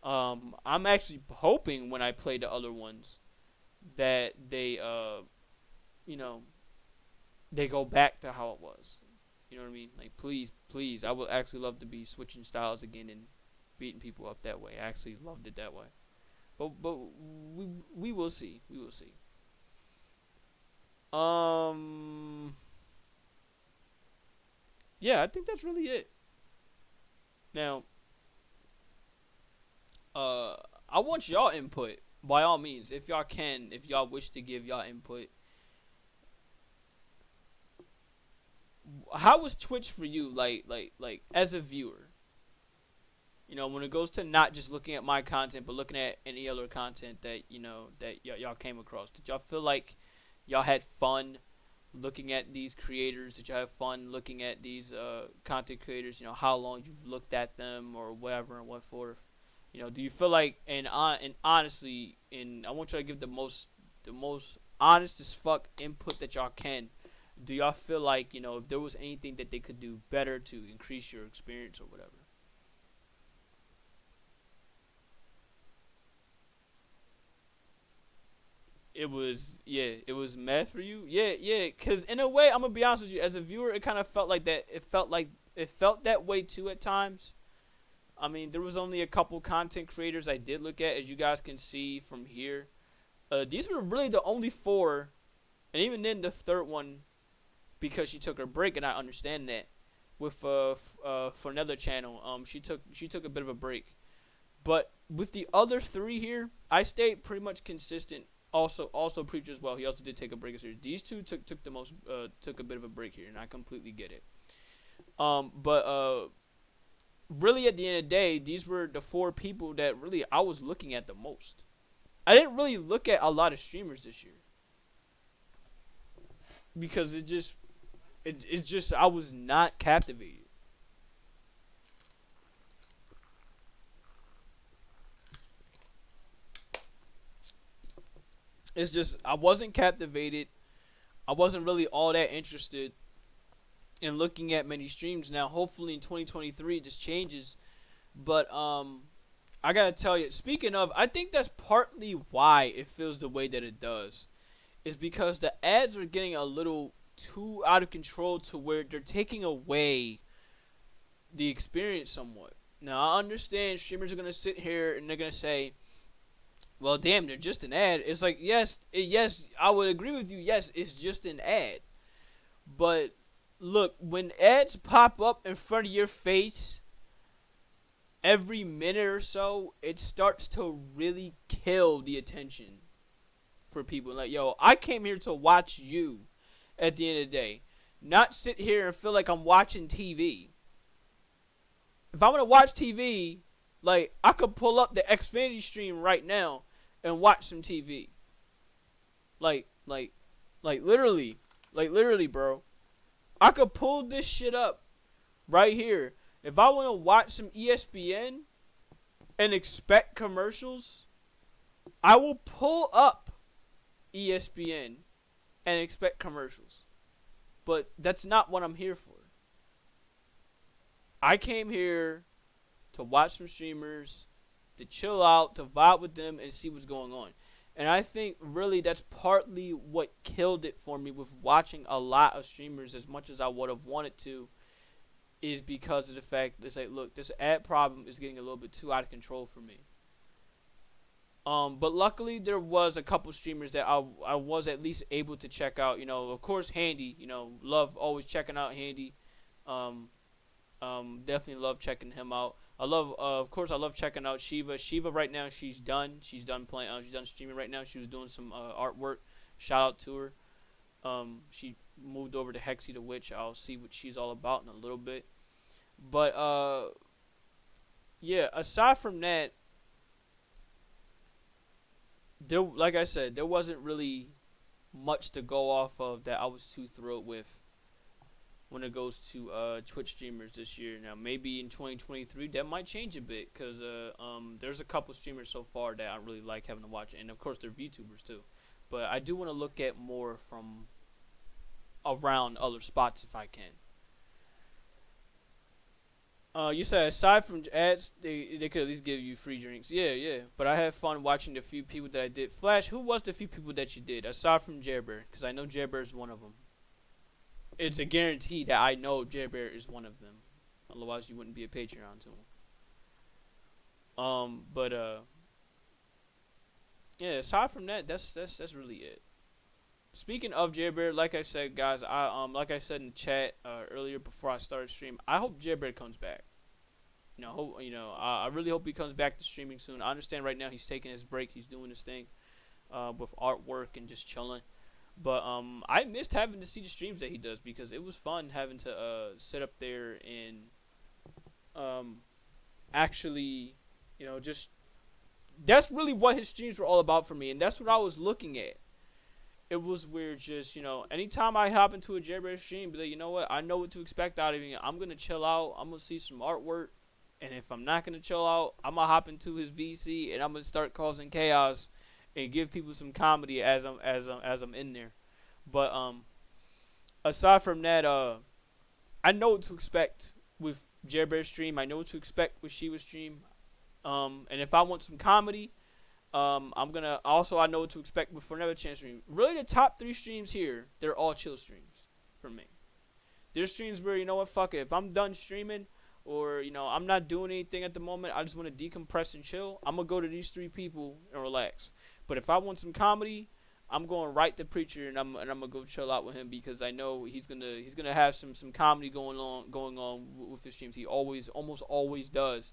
I'm actually hoping when I play the other ones that they, they go back to how it was. You know what I mean? Like, please, I would actually love to be switching styles again and beating people up that way. I actually loved it that way. But we will see. We will see. Yeah, I think that's really it. Now, I want y'all input by all means, if y'all wish to give y'all input. How was Twitch for you, like as a viewer? When it goes to not just looking at my content, but looking at any other content that, y'all came across. Did y'all feel like y'all had fun looking at these creators? Did y'all have fun looking at these content creators? How long you've looked at them or whatever and what forth? Do you feel like, and honestly, I want y'all to give the most honest as fuck input that y'all can. Do y'all feel like, if there was anything that they could do better to increase your experience or whatever? It was mad for you. Yeah. Cause in a way, I'm gonna be honest with you. As a viewer, it kind of felt like that. It felt that way too at times. I mean, there was only a couple content creators I did look at, as you guys can see from here. These were really the only 4, and even then the third one, because she took her break, and I understand that. With for another channel, she took a bit of a break. But with the other three here, I stayed pretty much consistent. Also Preacher as well. He also did take a break this year. These two took a bit of a break here, and I completely get it. But really at the end of the day, these were the four people that really I was looking at the most. I didn't really look at a lot of streamers this year because it's just I was not captivated. It's just I wasn't captivated. I wasn't really all that interested in looking at many streams. Now, hopefully in 2023 this changes, but I gotta tell you. Speaking of, I think that's partly why it feels the way that it does, is because the ads are getting a little too out of control to where they're taking away the experience somewhat. Now, I understand streamers are gonna sit here and they're gonna say, well, damn, they're just an ad. It's like, yes, I would agree with you. Yes, it's just an ad. But look, when ads pop up in front of your face every minute or so, it starts to really kill the attention for people. Like, yo, I came here to watch you at the end of the day, not sit here and feel like I'm watching TV. If I want to watch TV, like, I could pull up the Xfinity stream right now and watch some TV. Like literally, bro. I could pull this shit up right here. If I want to watch some ESPN and expect commercials, I will pull up ESPN and expect commercials. But that's not what I'm here for. I came here to watch some streamers, to chill out, to vibe with them, and see what's going on. And I think really that's partly what killed it for me with watching a lot of streamers as much as I would have wanted to, is because of the fact that, like, look, this ad problem is getting a little bit too out of control for me. But luckily there was a couple streamers that I was at least able to check out. You know, of course, Handy. You know, love always checking out Handy. Definitely love checking him out. I love checking out Shiva. Shiva right now, she's done playing. She's done streaming right now. She was doing some artwork. Shout out to her. She moved over to Hexy the Witch. I'll see what she's all about in a little bit. But yeah. Aside from that, like I said, there wasn't really much to go off of that I was too thrilled with when it goes to Twitch streamers this year. Now, maybe in 2023 that might change a bit, because there's a couple streamers so far that I really like having to watch, and of course they're VTubers too. But I do want to look at more from around other spots if I can. You said aside from ads, they could at least give you free drinks. Yeah. But I had fun watching the few people that I did. Flash, who was the few people that you did aside from Jerbear? Because I know Jerbear is one of them. It's a guarantee that I know Jerbear is one of them. Otherwise, you wouldn't be a Patreon to him. Yeah. Aside from that, that's really it. Speaking of Jerbear, like I said, guys, like I said in the chat earlier before I started stream, I hope Jerbear comes back. I really hope he comes back to streaming soon. I understand right now he's taking his break, he's doing his thing with artwork and just chilling. But I missed having to see the streams that he does, because it was fun having to sit up there and actually, just that's really what his streams were all about for me, and that's what I was looking at. It was weird, just, anytime I hop into a Jerbear stream, be like, you know what, I know what to expect out of him. I'm going to chill out. I'm going to see some artwork. And if I'm not going to chill out, I'm going to hop into his VC and I'm going to start causing chaos and give people some comedy as I'm in there. But aside from that, I know what to expect with Jerbear stream. I know what to expect with Shiva stream. And if I want some comedy, I know what to expect with Forever Chance stream. Really, the top 3 streams here, they're all chill streams for me. There's streams where, you know what, fuck it. If I'm done streaming, or, I'm not doing anything at the moment, I just want to decompress and chill, I'm going to go to these 3 people and relax. But if I want some comedy, I'm going right to Preacher, and I'm going to go chill out with him, because I know he's gonna have some comedy going on with his streams. He almost always does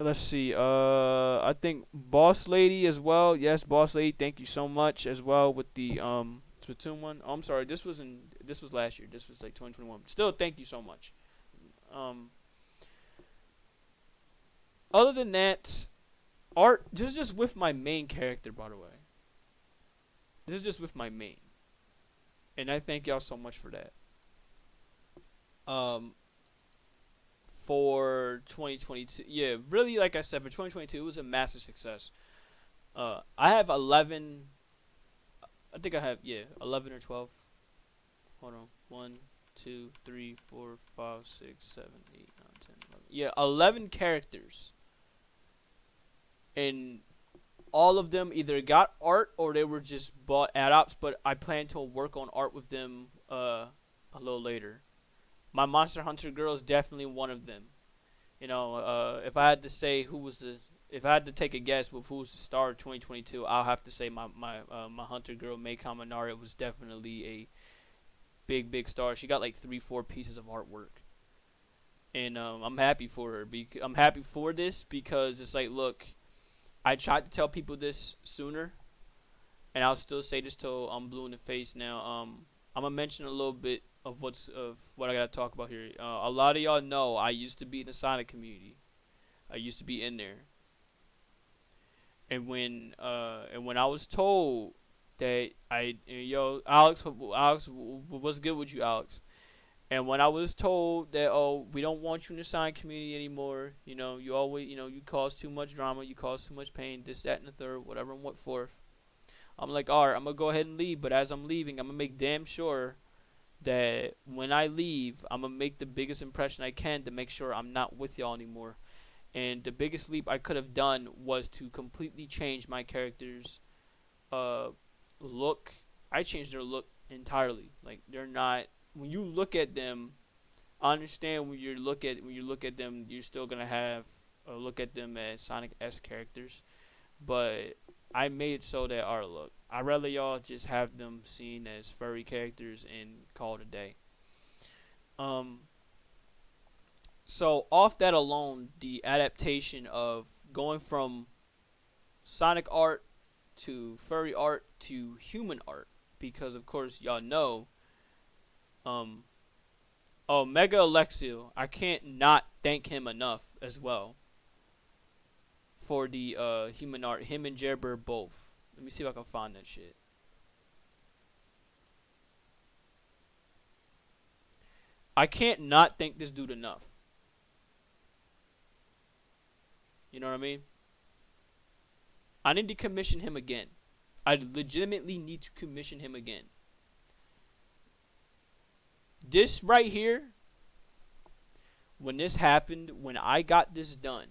let's see. I think Boss Lady as well. Yes, Boss Lady. Thank you so much as well with the Splatoon one. Oh, I'm sorry. This was last year. This was like 2021. Still, thank you so much. Other than that, art. This is just with my main character, by the way. This is just with my main, and I thank y'all so much for that. For 2022, yeah, really, like I said, for 2022, it was a massive success. I have 11. I think I have 11 or 12. Hold on, 1, 2, 3, 4, 5, 6, 7, 8, 9, 10, 11. Yeah, 11 characters, and all of them either got art or they were just bought add-ops. But I plan to work on art with them a little later. My Monster Hunter girl is definitely one of them. You know, if I had to say if I had to take a guess with who was the star of 2022, I'll have to say my Hunter girl, Mei Kaminari, was definitely a big star. She got like 3-4 pieces of artwork, and I'm happy for her. I'm happy for this because it's like, look, I tried to tell people this sooner, and I'll still say this till I'm blue in the face now. I'm gonna mention a little bit of what I gotta talk about here. A lot of y'all know I used to be in the Sonic community. I used to be in there, and when I was told that Alex, what's good with you, Alex? And when I was told that, oh, we don't want you in the Sonic community anymore, you know, you always, you know, you cause too much drama, you cause too much pain, this, that, and the third, whatever and what fourth. I'm like, alright, I'm gonna go ahead and leave, but as I'm leaving, I'm gonna make damn sure that when I leave, I'm gonna make the biggest impression I can to make sure I'm not with y'all anymore. And the biggest leap I could have done was to completely change my character's look. I changed their look entirely. Like, they're not, when you look at them, I understand when you look at them, you're still gonna have look at them as Sonic-esque characters, but I made it so that our look. I'd rather y'all just have them seen as furry characters and call it a day. So off that alone, the adaptation of going from Sonic art to furry art to human art, because of course y'all know, Mega Alexiel, I can't not thank him enough as well for the human art. Him and Jerber both. Let me see if I can find that shit. I can't not thank this dude enough. You know what I mean? I need to commission him again. I legitimately need to commission him again. This right here, when this happened, when I got this done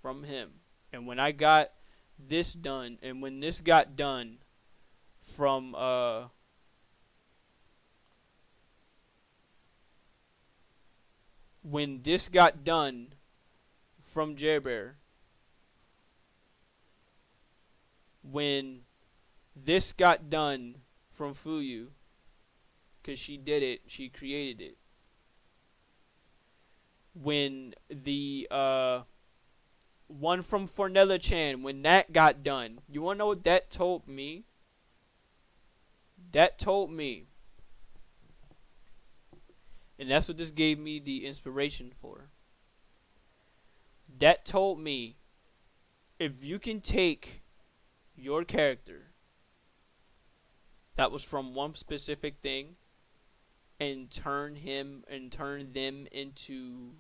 from him, and when I got this done, and when this got done from when this got done from Jerbear, when this got done from Fuyu, because she did it, she created it, when the one from Fornella Chan, when that got done, you wanna know what that told me? That told me, and that's what this gave me the inspiration for. That told me, if you can take your character that was from one specific thing and turn them into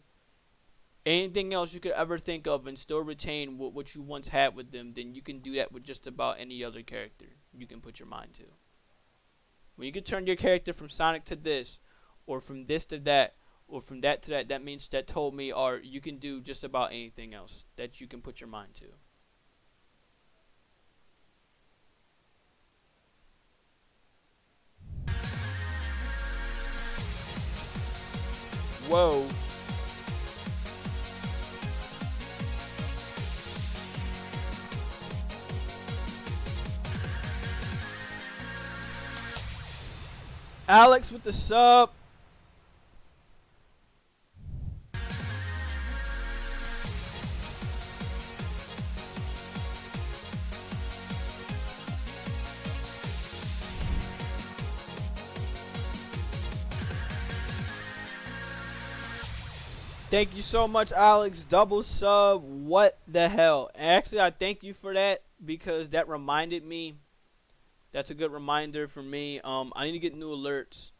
anything else you could ever think of and still retain what you once had with them, then you can do that with just about any other character you can put your mind to. When you can turn your character from Sonic to this, or from this to that, or from that to that, that means that told me, or you can do just about anything else that you can put your mind to. Whoa. Alex with the sub. Thank you so much, Alex. Double sub. What the hell? Actually, I thank you for that because that reminded me. That's a good reminder for me. I need to get new alerts.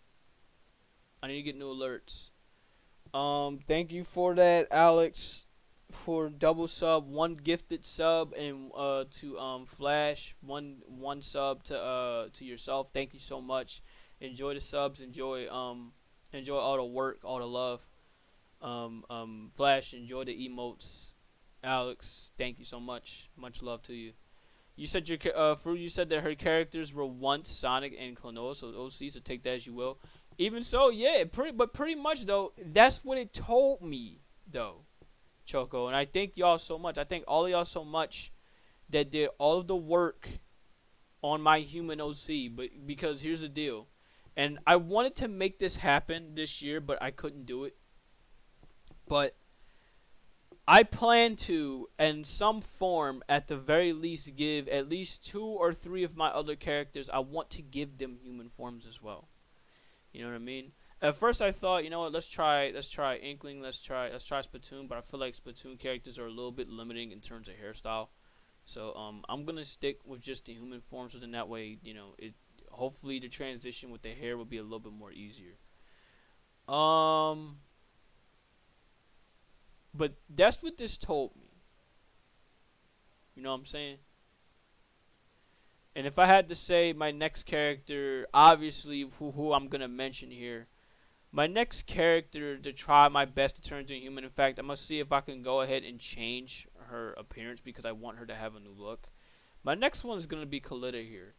Thank you for that, Alex, for double sub, one gifted sub, and to Flash, one sub to yourself. Thank you so much. Enjoy the subs. Enjoy all the work, all the love. Flash, enjoy the emotes. Alex, thank you so much. Much love to you. You said Fruit. You said that her characters were once Sonic and Klonoa, so OC. So take that as you will. Even so, yeah, pretty much though. That's what it told me, though, Choco. And I thank y'all so much. I thank all of y'all so much that did all of the work on my human OC. But because here's the deal, and I wanted to make this happen this year, but I couldn't do it. But I plan to, in some form, at the very least, give at least 2 or 3 of my other characters. I want to give them human forms as well. You know what I mean? At first, I thought, you know what? Let's try Inkling. Let's try Splatoon. But I feel like Splatoon characters are a little bit limiting in terms of hairstyle. So I'm gonna stick with just the human forms, so then that way, you know, hopefully the transition with the hair will be a little bit more easier. But that's what this told me. You know what I'm saying? And if I had to say my next character, obviously who I'm going to mention here, my next character to try my best to turn into a human. In fact, I'm going to see if I can go ahead and change her appearance because I want her to have a new look. My next one is going to be Kalita here.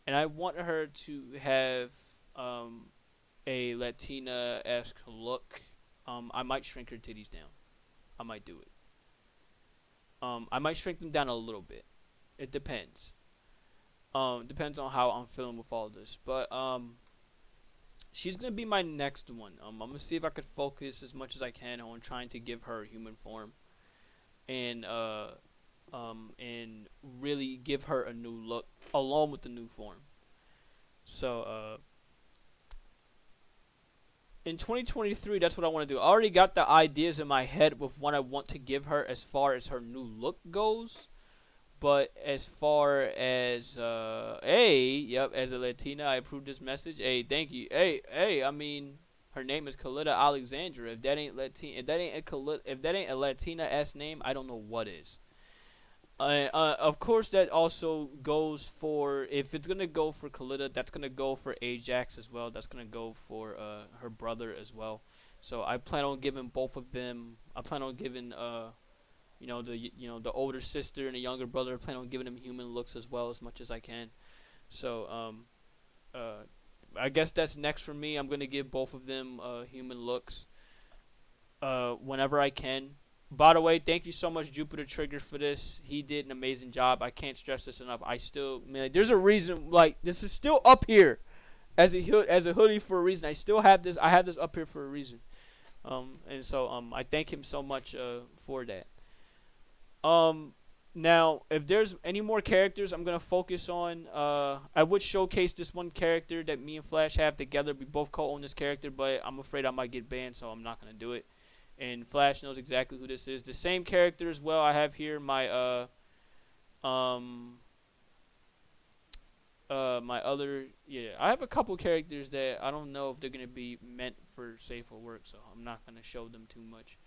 And I want her to have a Latina-esque look. I might shrink her titties down. I might do it. I might shrink them down a little bit. It depends. Depends on how I'm feeling with all this. But she's gonna be my next one. I'm gonna see if I could focus as much as I can on trying to give her human form, and really give her a new look along with the new form. So in 2023, that's what I want to do. I already got the ideas in my head with what I want to give her as far as her new look goes. But as far as, as a Latina, I approved this message. Hey, thank you. Hey, I mean, her name is Kalita Alexandra. If that ain't a Latina-esque name, I don't know what is. Of course, that also goes for, if it's going to go for Kalita, that's going to go for Ajax as well. That's going to go for her brother as well. So I plan on giving both of them, I plan on giving, the older sister and the younger brother, I plan on giving them human looks as well as much as I can. So I guess that's next for me. I'm going to give both of them human looks whenever I can. By the way, thank you so much, Jupiter Trigger, for this. He did an amazing job. I can't stress this enough. There's a reason, like, this is still up here as a hoodie for a reason. I still have this. I have this up here for a reason. And so I thank him so much for that. Now, if there's any more characters I'm going to focus on, I would showcase this one character that me and Flash have together. We both co-own this character, but I'm afraid I might get banned, so I'm not going to do it. And Flash knows exactly who this is. The same character as well. I have here my my other, I have a couple characters that I don't know if they're gonna be meant for safer work, so I'm not gonna show them too much.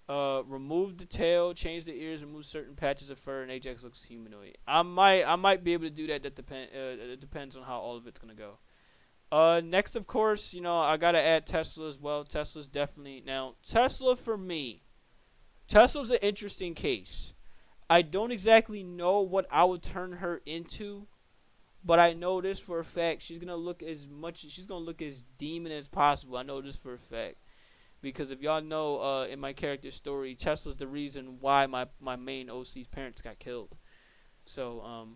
Remove the tail, change the ears, remove certain patches of fur, and Ajax looks humanoid. I might be able to do that. It depends on how all of it's gonna go. Next, of course, I gotta add Tesla as well. Tesla's definitely, now Tesla for me, Tesla's an interesting case. I don't exactly know what I would turn her into, but I know this for a fact. She's gonna look as demon as possible. I know this for a fact, because if y'all know, in my character story, Tesla's the reason why my main OC's parents got killed. So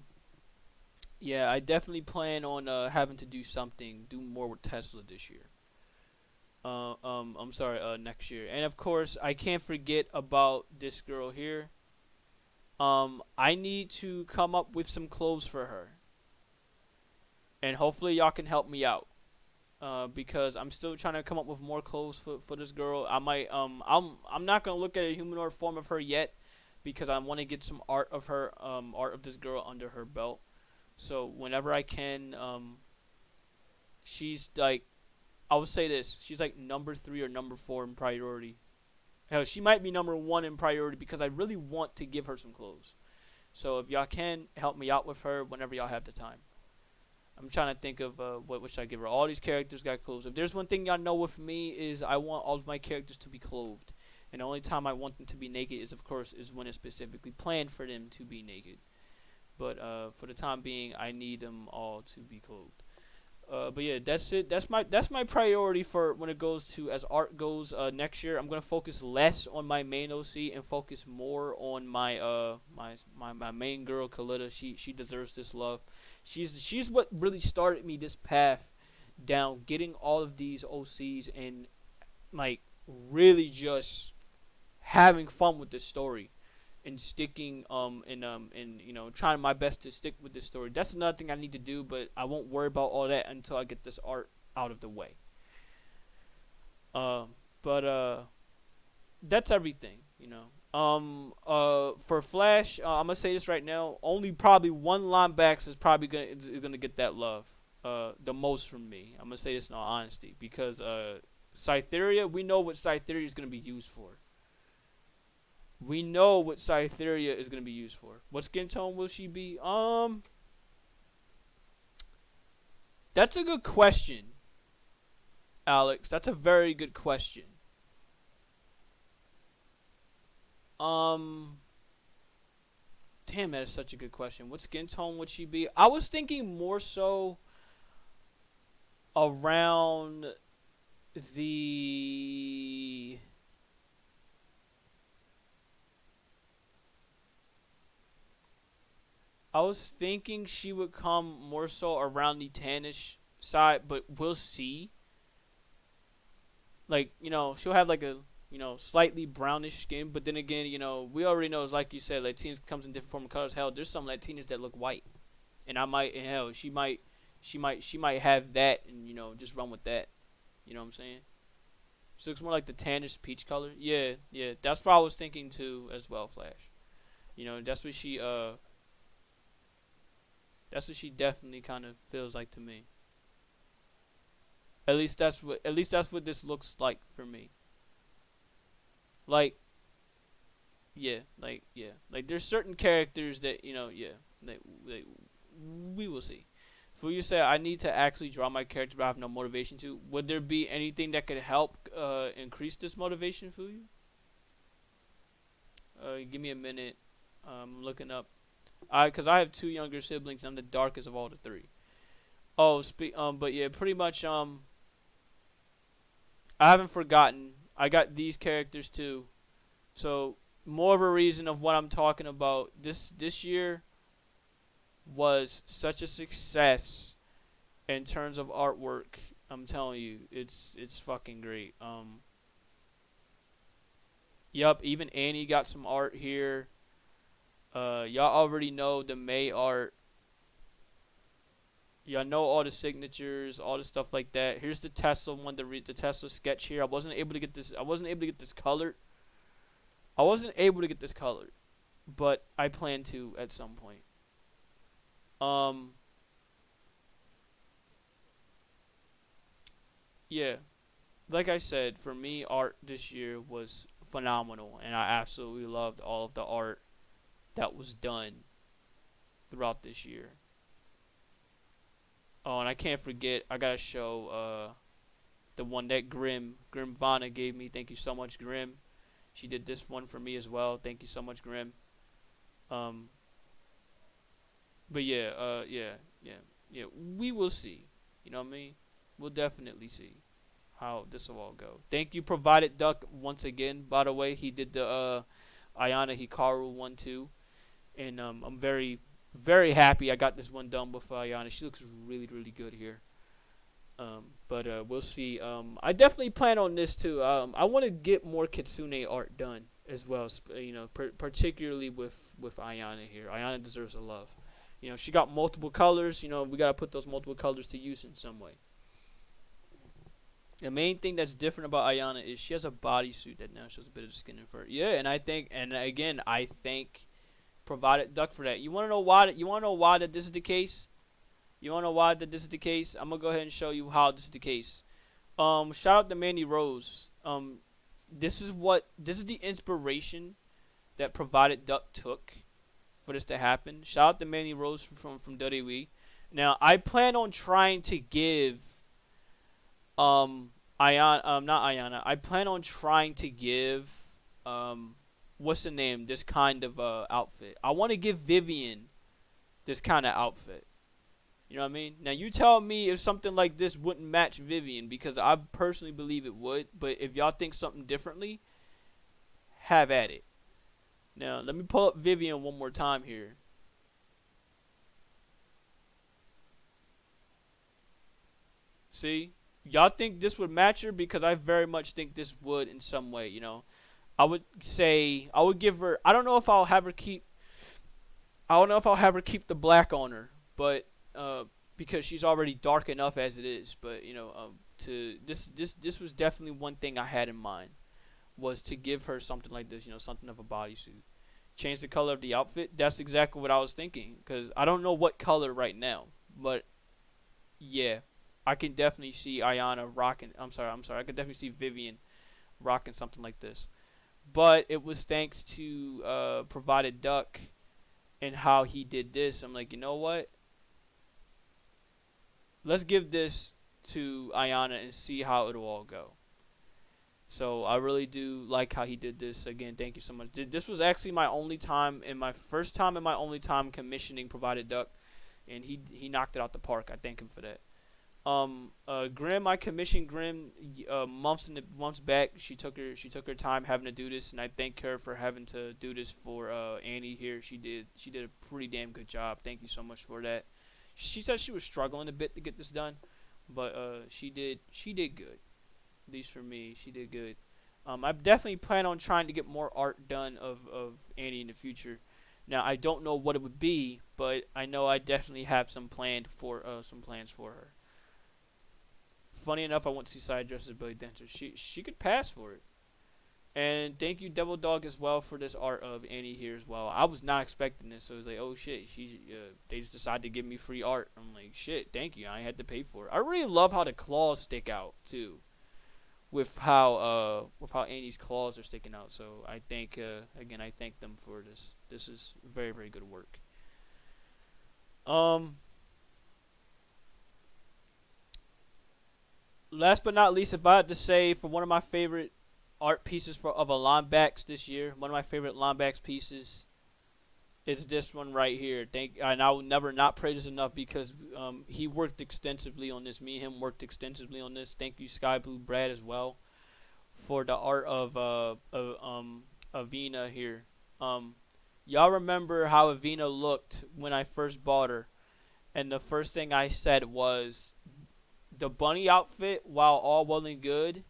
yeah, I definitely plan on having to do more with Tesla this year. Next year. And of course, I can't forget about this girl here. I need to come up with some clothes for her. And hopefully y'all can help me out. because I'm still trying to come up with more clothes for this girl. I might I'm not gonna look at a humanoid form of her yet because I want to get some art of her art of this girl under her belt. So whenever I can, she's like, I would say this, she's like number 3 or number 4 in priority. Hell, she might be number 1 in priority because I really want to give her some clothes. So if y'all can help me out with her whenever y'all have the time. I'm trying to think of what should I give her. All these characters got clothes. If there's one thing y'all know with me is I want all of my characters to be clothed. And the only time I want them to be naked is, of course, is when it's specifically planned for them to be naked. But for the time being, I need them all to be clothed. But yeah, that's it. That's my priority for when it goes to as art goes next year. I'm gonna focus less on my main OC and focus more on my my main girl Kalita. She deserves this love. She's what really started me this path down, getting all of these OCs and like really just having fun with this story and sticking and you know trying my best to stick with this story. That's another thing I need to do, but I won't worry about all that until I get this art out of the way. But that's everything, you know. For Flash, I'm gonna say this right now. Only probably one linebacker is probably gonna get that love, the most from me. I'm gonna say this in all honesty because Cytheria, we know what Cytheria is gonna be used for. We know what Cytheria is going to be used for. What skin tone will she be? That's a good question, Alex. That's a very good question. Damn, that is such a good question. What skin tone would she be? I was thinking more so around the... I was thinking she would come more so around the tannish side, but we'll see. Like, you know, she'll have like a, you know, slightly brownish skin, but then again, you know, we already know, like you said, Latinas comes in different form of colors. Hell, there's some Latinas that look white, and hell, she might have that, and you know, just run with that. You know what I'm saying? She looks more like the tannish peach color. Yeah, that's what I was thinking too, as well, Flash. You know, that's what she definitely kind of feels like to me. At least that's what this looks like for me. Like there's certain characters that, you know, we will see. Fuyu said I need to actually draw my character, but I have no motivation to. Would there be anything that could help increase this motivation, Fuyu? Give me a minute. I'm looking up. Because I have 2 younger siblings, and I'm the darkest of all the 3. Oh, but yeah, pretty much, I haven't forgotten. I got these characters too. So, more of a reason of what I'm talking about. This year was such a success in terms of artwork. I'm telling you, it's fucking great. Yup, even Annie got some art here. Y'all already know the May art. Y'all know all the signatures, all the stuff like that. Here's the Tesla one, the Tesla sketch here. I wasn't able to get this colored. But I plan to at some point. Yeah. Like I said, for me, art this year was phenomenal, and I absolutely loved all of the art that was done throughout this year. Oh, and I can't forget, I gotta show the one that Grim Vana gave me. Thank you so much, Grim. She did this one for me as well. Thank you so much, Grim. But yeah, we will see. You know what I mean? We'll definitely see how this will all go. Thank you, Provided Duck, once again. By the way, he did the Ayana Hikaru one too. And I'm very, very happy I got this one done with Ayana. She looks really, really good here. But we'll see. I definitely plan on this too. I want to get more Kitsune art done as well. You know, particularly with Ayana here. Ayana deserves a love. You know, she got multiple colors. You know, we gotta put those multiple colors to use in some way. The main thing that's different about Ayana is she has a bodysuit that now shows a bit of the skin and fur. Yeah, and I think, and again, I thank Provided Duck for that. You want to know why? You want to know why that this is the case? You want to know why that this is the case? I'm gonna go ahead and show you how this is the case. Shout out to Mandy Rose. This is the inspiration that Provided Duck took for this to happen. Shout out to Mandy Rose from WWE. Now I plan on trying to give not Ayana. I plan on trying to give what's the name? This kind of outfit. I want to give Vivian this kind of outfit. You know what I mean? Now you tell me if something like this wouldn't match Vivian, because I personally believe it would. But if y'all think something differently, have at it. Now let me pull up Vivian one more time here. See? Y'all think this would match her? Because I very much think this would in some way, you know. I would give her, I don't know if I'll have her keep the black on her, but because she's already dark enough as it is. But you know, this was definitely one thing I had in mind, was to give her something like this, you know, something of a bodysuit. Change the color of the outfit. That's exactly what I was thinking, because I don't know what color right now, but yeah, I can definitely see Ayana rocking. I'm sorry. I can definitely see Vivian rocking something like this. But it was thanks to Provided Duck and how he did this. I'm like, you know what? Let's give this to Ayana and see how it'll all go. So I really do like how he did this. Again, thank you so much. This was actually my first time and my only time commissioning Provided Duck, and he knocked it out the park. I thank him for that. Grim, I commissioned Grim months back. She took her time having to do this, and I thank her for having to do this for Annie here. She did a pretty damn good job. Thank you so much for that. She said she was struggling a bit to get this done, but she did good. At least for me, she did good. I definitely plan on trying to get more art done of Annie in the future. Now I don't know what it would be, but I know I definitely have some plans for her. Funny enough, I went to see side dressed as Billy Dancer. She could pass for it. And thank you, Devil Dog, as well, for this art of Annie here as well. I was not expecting this, so it was like, oh shit, they just decided to give me free art. I'm like, shit, thank you. I had to pay for it. I really love how the claws stick out too, with how Annie's claws are sticking out. So I thank again, I thank them for this. This is very, very good work. Last but not least, if I had to say, for one of my favorite art pieces of a Lombax this year, one of my favorite Lombax pieces is this one right here. And I will never not praise this enough, because he worked extensively on this. Me and him worked extensively on this. Thank you, Sky Blue Brad, as well, for the art of Avina here. Y'all remember how Avina looked when I first bought her, and the first thing I said was, the bunny outfit, while all well and good,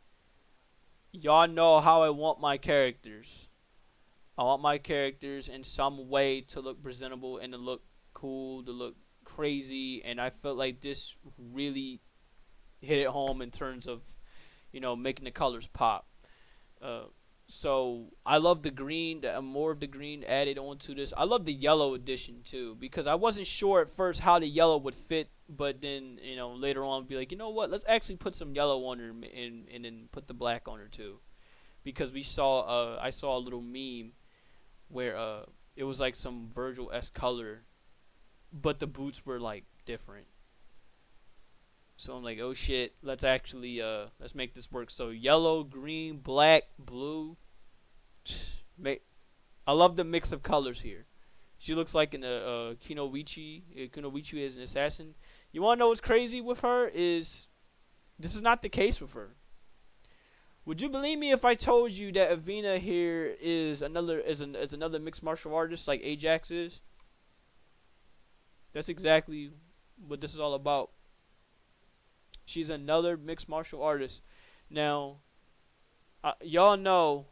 y'all know how I want my characters. I want my characters in some way to look presentable and to look cool, to look crazy, and I felt like this really hit it home in terms of, you know, making the colors pop. So I love the green, more of the green added onto this. I love the yellow addition too, because I wasn't sure at first how the yellow would fit, but then, you know, later on be like, you know what, let's actually put some yellow on her and then put the black on her too, because I saw a little meme where it was like some Virgil-esque color, but the boots were like different. So I'm like, oh shit, let's actually let's make this work. So yellow, green, black, blue. I love the mix of colors here. She looks like an Kunoichi. Kunoichi is an assassin. You want to know what's crazy with her is this is not the case with her. Would you believe me if I told you that Avina here is another mixed martial artist like Ajax is? That's exactly what this is all about. She's another mixed martial artist. Now, y'all know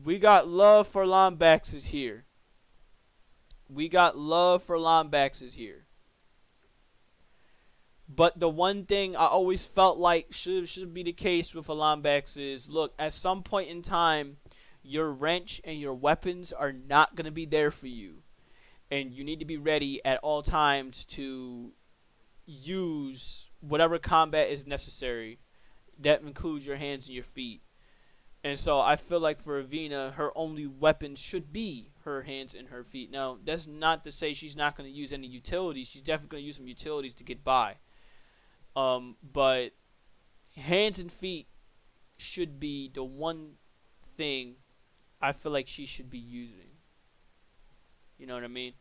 we got love for Lombaxes here. We got love for Lombaxes here. But the one thing I always felt like should be the case with Alambex is, look, at some point in time, your wrench and your weapons are not going to be there for you. And you need to be ready at all times to use whatever combat is necessary. That includes your hands and your feet. And so I feel like for Avina, her only weapon should be her hands and her feet. Now, that's not to say she's not going to use any utilities. She's definitely going to use some utilities to get by. But hands and feet should be the one thing I feel like she should be using. You know what I mean?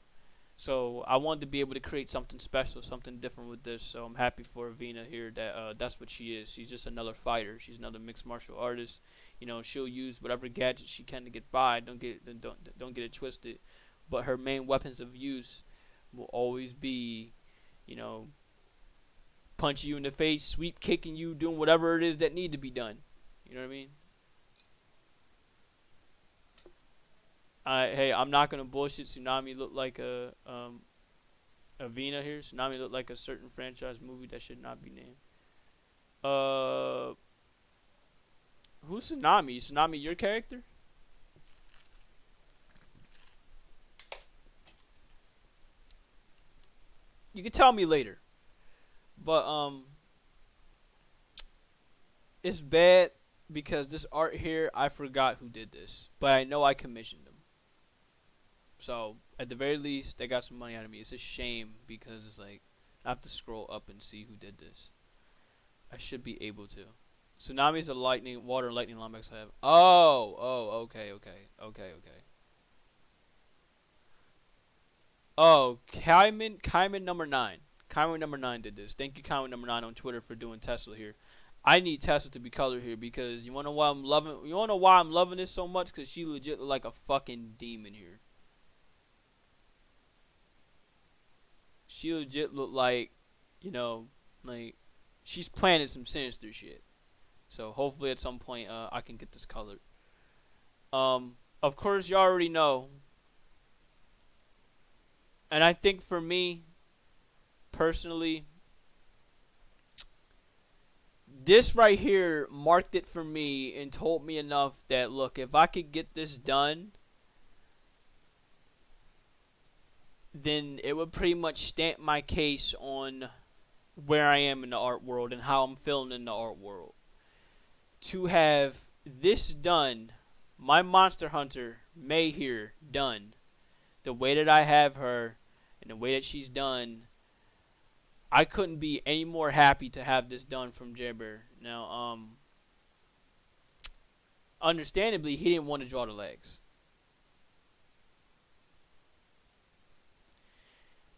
So I wanted to be able to create something special, something different with this. So I'm happy for Avina here that that's what she is. She's just another fighter. She's another mixed martial artist. You know, she'll use whatever gadgets she can to get by. Don't get it twisted. But her main weapons of use will always be, you know, punching you in the face, sweep kicking you, doing whatever it is that need to be done. You know what I mean? Hey, I'm not gonna bullshit. Tsunami looked like a Avina here. Tsunami looked like a certain franchise movie that should not be named. Who's Tsunami? Tsunami, your character? You can tell me later. But it's bad because this art here, I forgot who did this, but I know I commissioned them. So at the very least, they got some money out of me. It's a shame because it's like I have to scroll up and see who did this. I should be able to. Tsunami's a lightning, water and lightning Lumbex I have. Okay. Oh, Kaiman number 9. Kaiman number 9 did this. Thank you, Kaiman number 9 on Twitter for doing Tesla here. I need Tesla to be colored here because you wanna know why I'm loving this so much? Cause she legit look like a fucking demon here. She legit look like, you know, like she's planning some sinister shit. So hopefully at some point I can get this colored. Of course you already know. And I think for me, personally, this right here marked it for me and told me enough that, look, if I could get this done, then it would pretty much stamp my case on where I am in the art world and how I'm feeling in the art world. To have this done, my Monster Hunter, May here, done, the way that I have her, and the way that she's done, I couldn't be any more happy to have this done from Jabber. Now, understandably, he didn't want to draw the legs.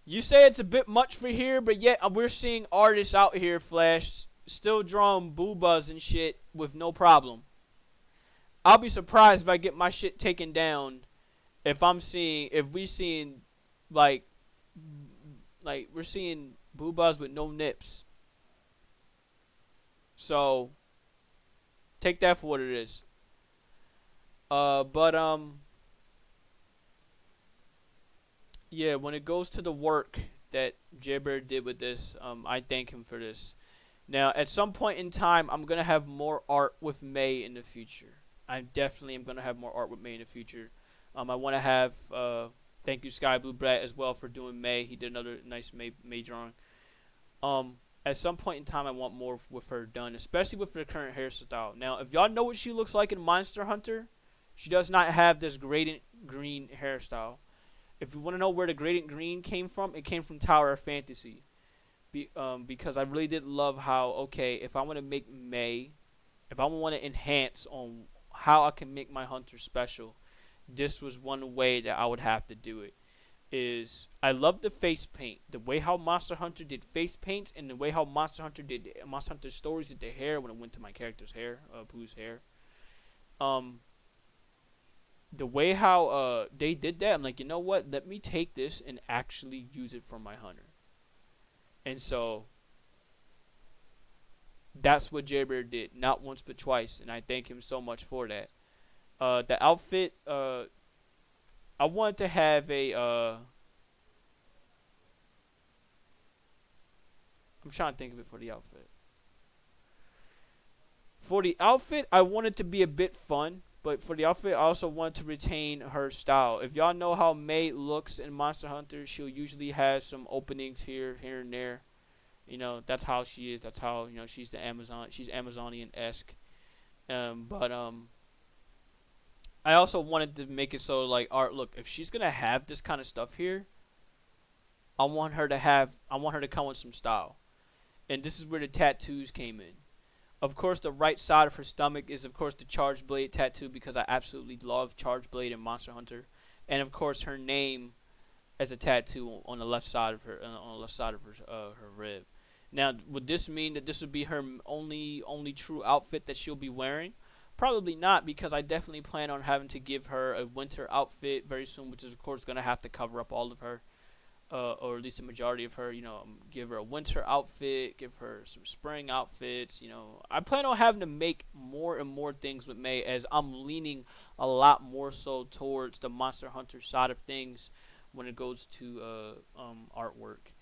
You say it's a bit much for here, but yet we're seeing artists out here, Flash, still drawing boobas and shit with no problem. I'll be surprised if I get my shit taken down if we seeing like we're seeing boobas with no nips. So take that for what it is. Yeah, when it goes to the work that Jabber did with this, I thank him for this. Now, at some point in time, I'm going to have more art with May in the future. I definitely am going to have more art with May in the future. I want to have, thank you Sky Blue Brat as well for doing May. He did another nice May drawing. At some point in time, I want more with her done, especially with her current hairstyle. Now, if y'all know what she looks like in Monster Hunter, she does not have this gradient green hairstyle. If you want to know where the gradient green came from, it came from Tower of Fantasy. Because I really did love how, okay, if I want to make May, if I want to enhance on how I can make my hunter special, this was one way that I would have to do it. Is I love the face paint, the way how Monster Hunter did face paint, and the way how Monster Hunter Stories did the hair when it went to my character's hair, Pooh's hair. The way how they did that, I'm like, you know what? Let me take this and actually use it for my hunter. And so that's what Jabber did, not once but twice, and I thank him so much for that. The outfit, I wanted to have a I'm trying to think of it for the outfit. For the outfit, I want it to be a bit fun, but for the outfit, I also want to retain her style. If y'all know how May looks in Monster Hunter, she'll usually have some openings here and there. You know, that's how she is. That's how, you know, she's the Amazon. She's Amazonian-esque. But I also wanted to make it so like, art. Look, if she's gonna have this kind of stuff here, I want her to come with some style. And this is where the tattoos came in. Of course, the right side of her stomach is, of course, the Charge Blade tattoo because I absolutely love Charge Blade in Monster Hunter, and of course, her name as a tattoo on the left side of her her rib. Now, would this mean that this would be her only true outfit that she'll be wearing? Probably not, because I definitely plan on having to give her a winter outfit very soon, which is of course going to have to cover up all of her. Or at least the majority of her, you know, give her a winter outfit, give her some spring outfits, you know. I plan on having to make more and more things with May as I'm leaning a lot more so towards the Monster Hunter side of things when it goes to artwork.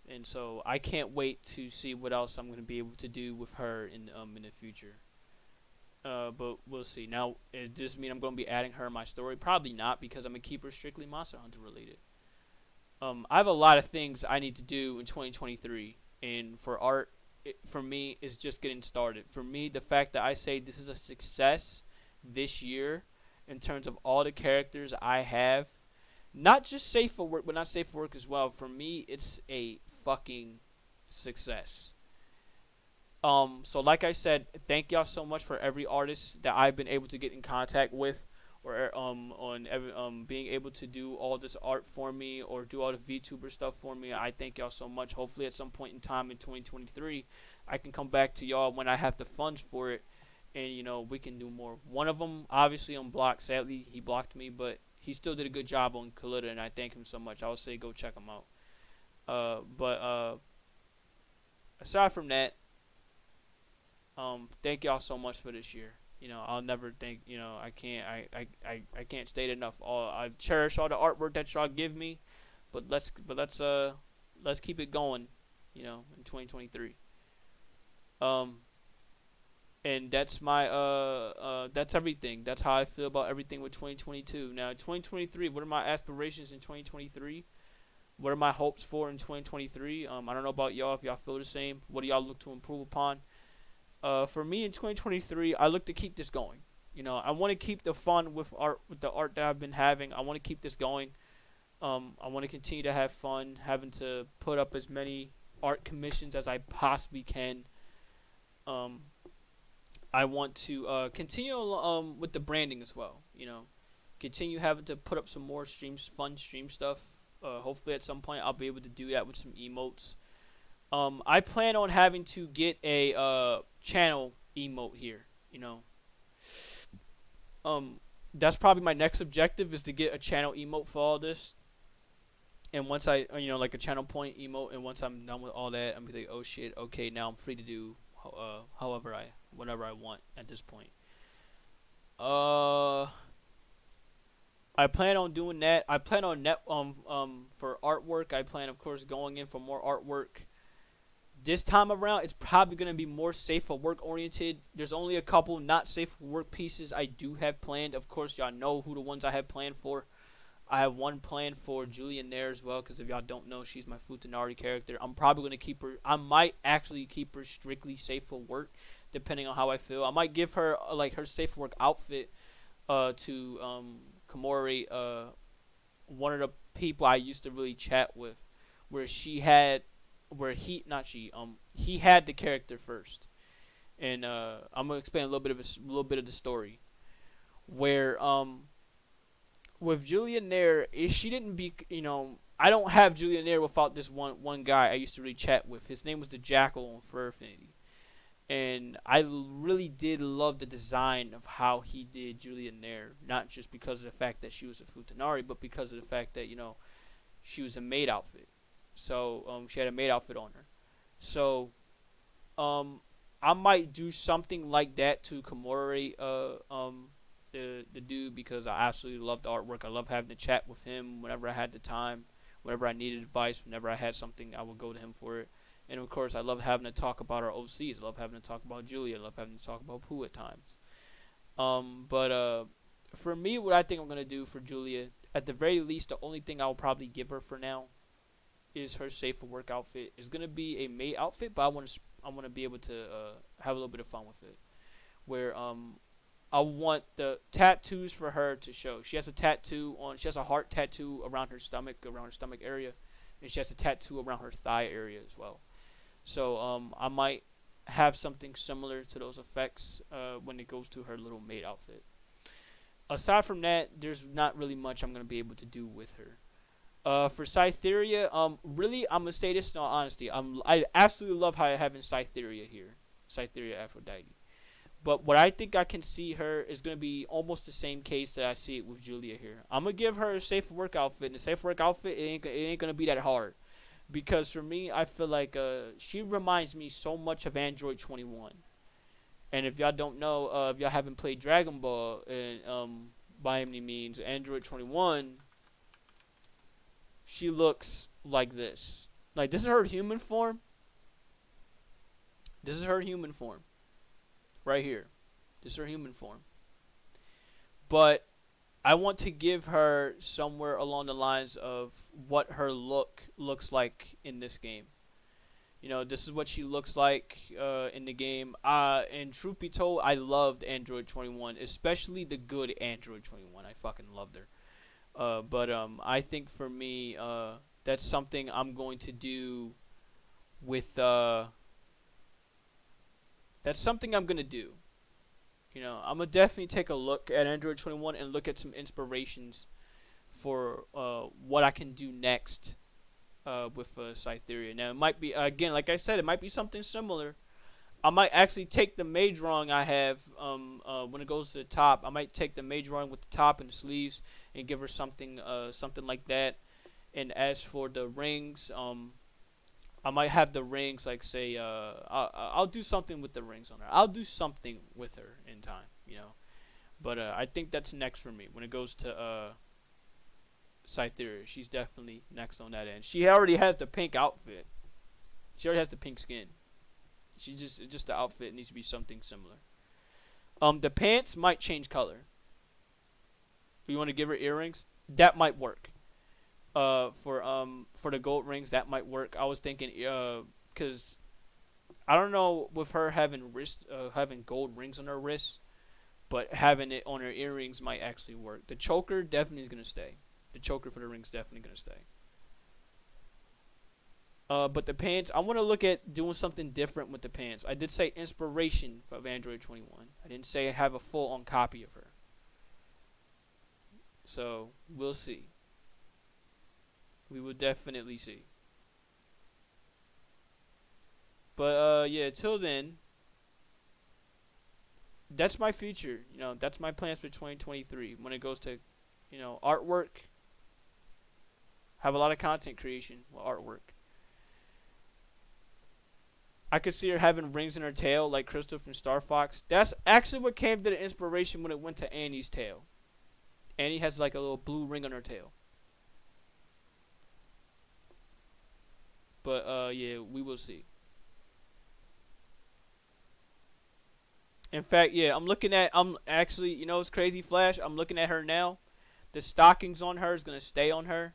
And so I can't wait to see what else I'm going to be able to do with her in the future. But we'll see. Now, does this mean I'm going to be adding her in my story? Probably not, because I'm going to keep her strictly Monster Hunter related. I have a lot of things I need to do in 2023, and for art, for me, is just getting started. For me, the fact that I say this is a success this year in terms of all the characters I have, not just safe for work, but not safe for work as well. For me, it's a fucking success. So like I said, thank y'all so much for every artist that I've been able to get in contact with, or being able to do all this art for me, or do all the VTuber stuff for me. I thank y'all so much. Hopefully at some point in time in 2023, I can come back to y'all when I have the funds for it, and you know, we can do more. One of them obviously unblocked. Sadly, he blocked me, but he still did a good job on Kalita, and I thank him so much. I would say go check him out. But aside from that, thank y'all so much for this year. You know, I'll never thank, you know, I can't state enough. I cherish all the artwork that y'all give me, but let's keep it going, you know, in 2023. And that's my that's everything. That's how I feel about everything with 2022. Now, 2023, what are my aspirations in 2023? What are my hopes for in 2023? I don't know about y'all, if y'all feel the same. What do y'all look to improve upon? For me in 2023, I look to keep this going. You know, I want to keep the fun with the art that I've been having. I want to keep this going. I want to continue to have fun, having to put up as many art commissions as I possibly can. I want to continue with the branding as well. You know, continue having to put up some more fun stream stuff. Hopefully at some point I'll be able to do that with some emotes. I plan on having to get a channel emote here, you know. That's probably my next objective, is to get a channel emote for all this. And once I, you know, like a channel point emote, and once I'm done with all that, I'm gonna be like, oh shit, okay, now I'm free to do whatever I want at this point. I plan on doing that. I plan on for artwork. I plan, of course, going in for more artwork. This time around, it's probably going to be more safe for work oriented. There's only a couple not safe for work pieces I do have planned. Of course, y'all know who the ones I have planned for. I have one planned for Julia Nair as well, because if y'all don't know, she's my Futanari character. I'm probably going to keep her. I might actually keep her strictly safe for work, depending on how I feel. I might give her like her safe for work outfit to Komori, one of the people I used to really chat with, where he had the character first, and I'm gonna explain a little bit of the story, where with Julia Nair, she didn't be, you know, I don't have Julia Nair without this one guy I used to really chat with. His name was the Jackal on Fur Affinity, and I really did love the design of how he did Julia Nair, not just because of the fact that she was a Futanari, but because of the fact that, you know, she was a maid outfit. So she had a maid outfit on her. So I might do something like that to Komori, the dude, because I absolutely love the artwork. I love having to chat with him whenever I had the time, whenever I needed advice, whenever I had something, I would go to him for it. And of course, I love having to talk about our OCs. I love having to talk about Julia. I love having to talk about Pooh at times. But for me, what I think I'm gonna do for Julia, at the very least, the only thing I'll probably give her for now is her safe for work outfit. It's gonna be a maid outfit, but I want to be able to have a little bit of fun with it. Where I want the tattoos for her to show. She has a tattoo on. She has a heart tattoo around her stomach area, and she has a tattoo around her thigh area as well. So I might have something similar to those effects when it goes to her little maid outfit. Aside from that, there's not really much I'm gonna be able to do with her. For Cytheria, really, I'm gonna say this in all honesty. I absolutely love how having Cytheria here, Cytheria Aphrodite. But what I think I can see her is gonna be almost the same case that I see it with Julia here. I'm gonna give her a safe work outfit, and the safe work outfit it ain't gonna be that hard, because for me, I feel like she reminds me so much of Android 21. And if y'all don't know, if y'all haven't played Dragon Ball, and by any means, Android 21, she looks like this. Like, this is her human form. This is her human form. Right here. This is her human form. But I want to give her somewhere along the lines of what her look looks like in this game. You know, this is what she looks like in the game. And truth be told, I loved Android 21, especially the good Android 21. I fucking loved her. But I think for me, that's something I'm going to do with. That's something I'm gonna do. You know, I'm gonna definitely take a look at Android 21 and look at some inspirations for what I can do next with Cytheria. Now, it might be, again, like I said, it might be something similar. I might actually take the mage drawing I have when it goes to the top. I might take the mage drawing with the top and the sleeves and give her something like that. And as for the rings, I might have the rings, like, say, I'll do something with the rings on her. I'll do something with her in time, you know. But I think that's next for me when it goes to Cytheria. She's definitely next on that end. She already has the pink outfit. She already has the pink skin. She just the outfit needs to be something similar. The pants might change color. You want to give her earrings? That might work. For the gold rings, that might work. I was thinking, cause I don't know with her having having gold rings on her wrists, but having it on her earrings might actually work. The choker definitely is gonna stay. The choker for the ring's definitely gonna stay. But the pants, I want to look at doing something different with the pants. I did say inspiration of Android 21. I didn't say have a full-on copy of her. So we'll see. We will definitely see. But yeah, till then, that's my future. You know, that's my plans for 2023. When it goes to, you know, artwork, have a lot of content creation with artwork. I could see her having rings in her tail like Crystal from Star Fox. That's actually what came to the inspiration when it went to Annie's tail. Annie has like a little blue ring on her tail. But yeah, we will see. In fact, yeah, I'm actually, you know, it's crazy, Flash. I'm looking at her now. The stockings on her is gonna stay on her.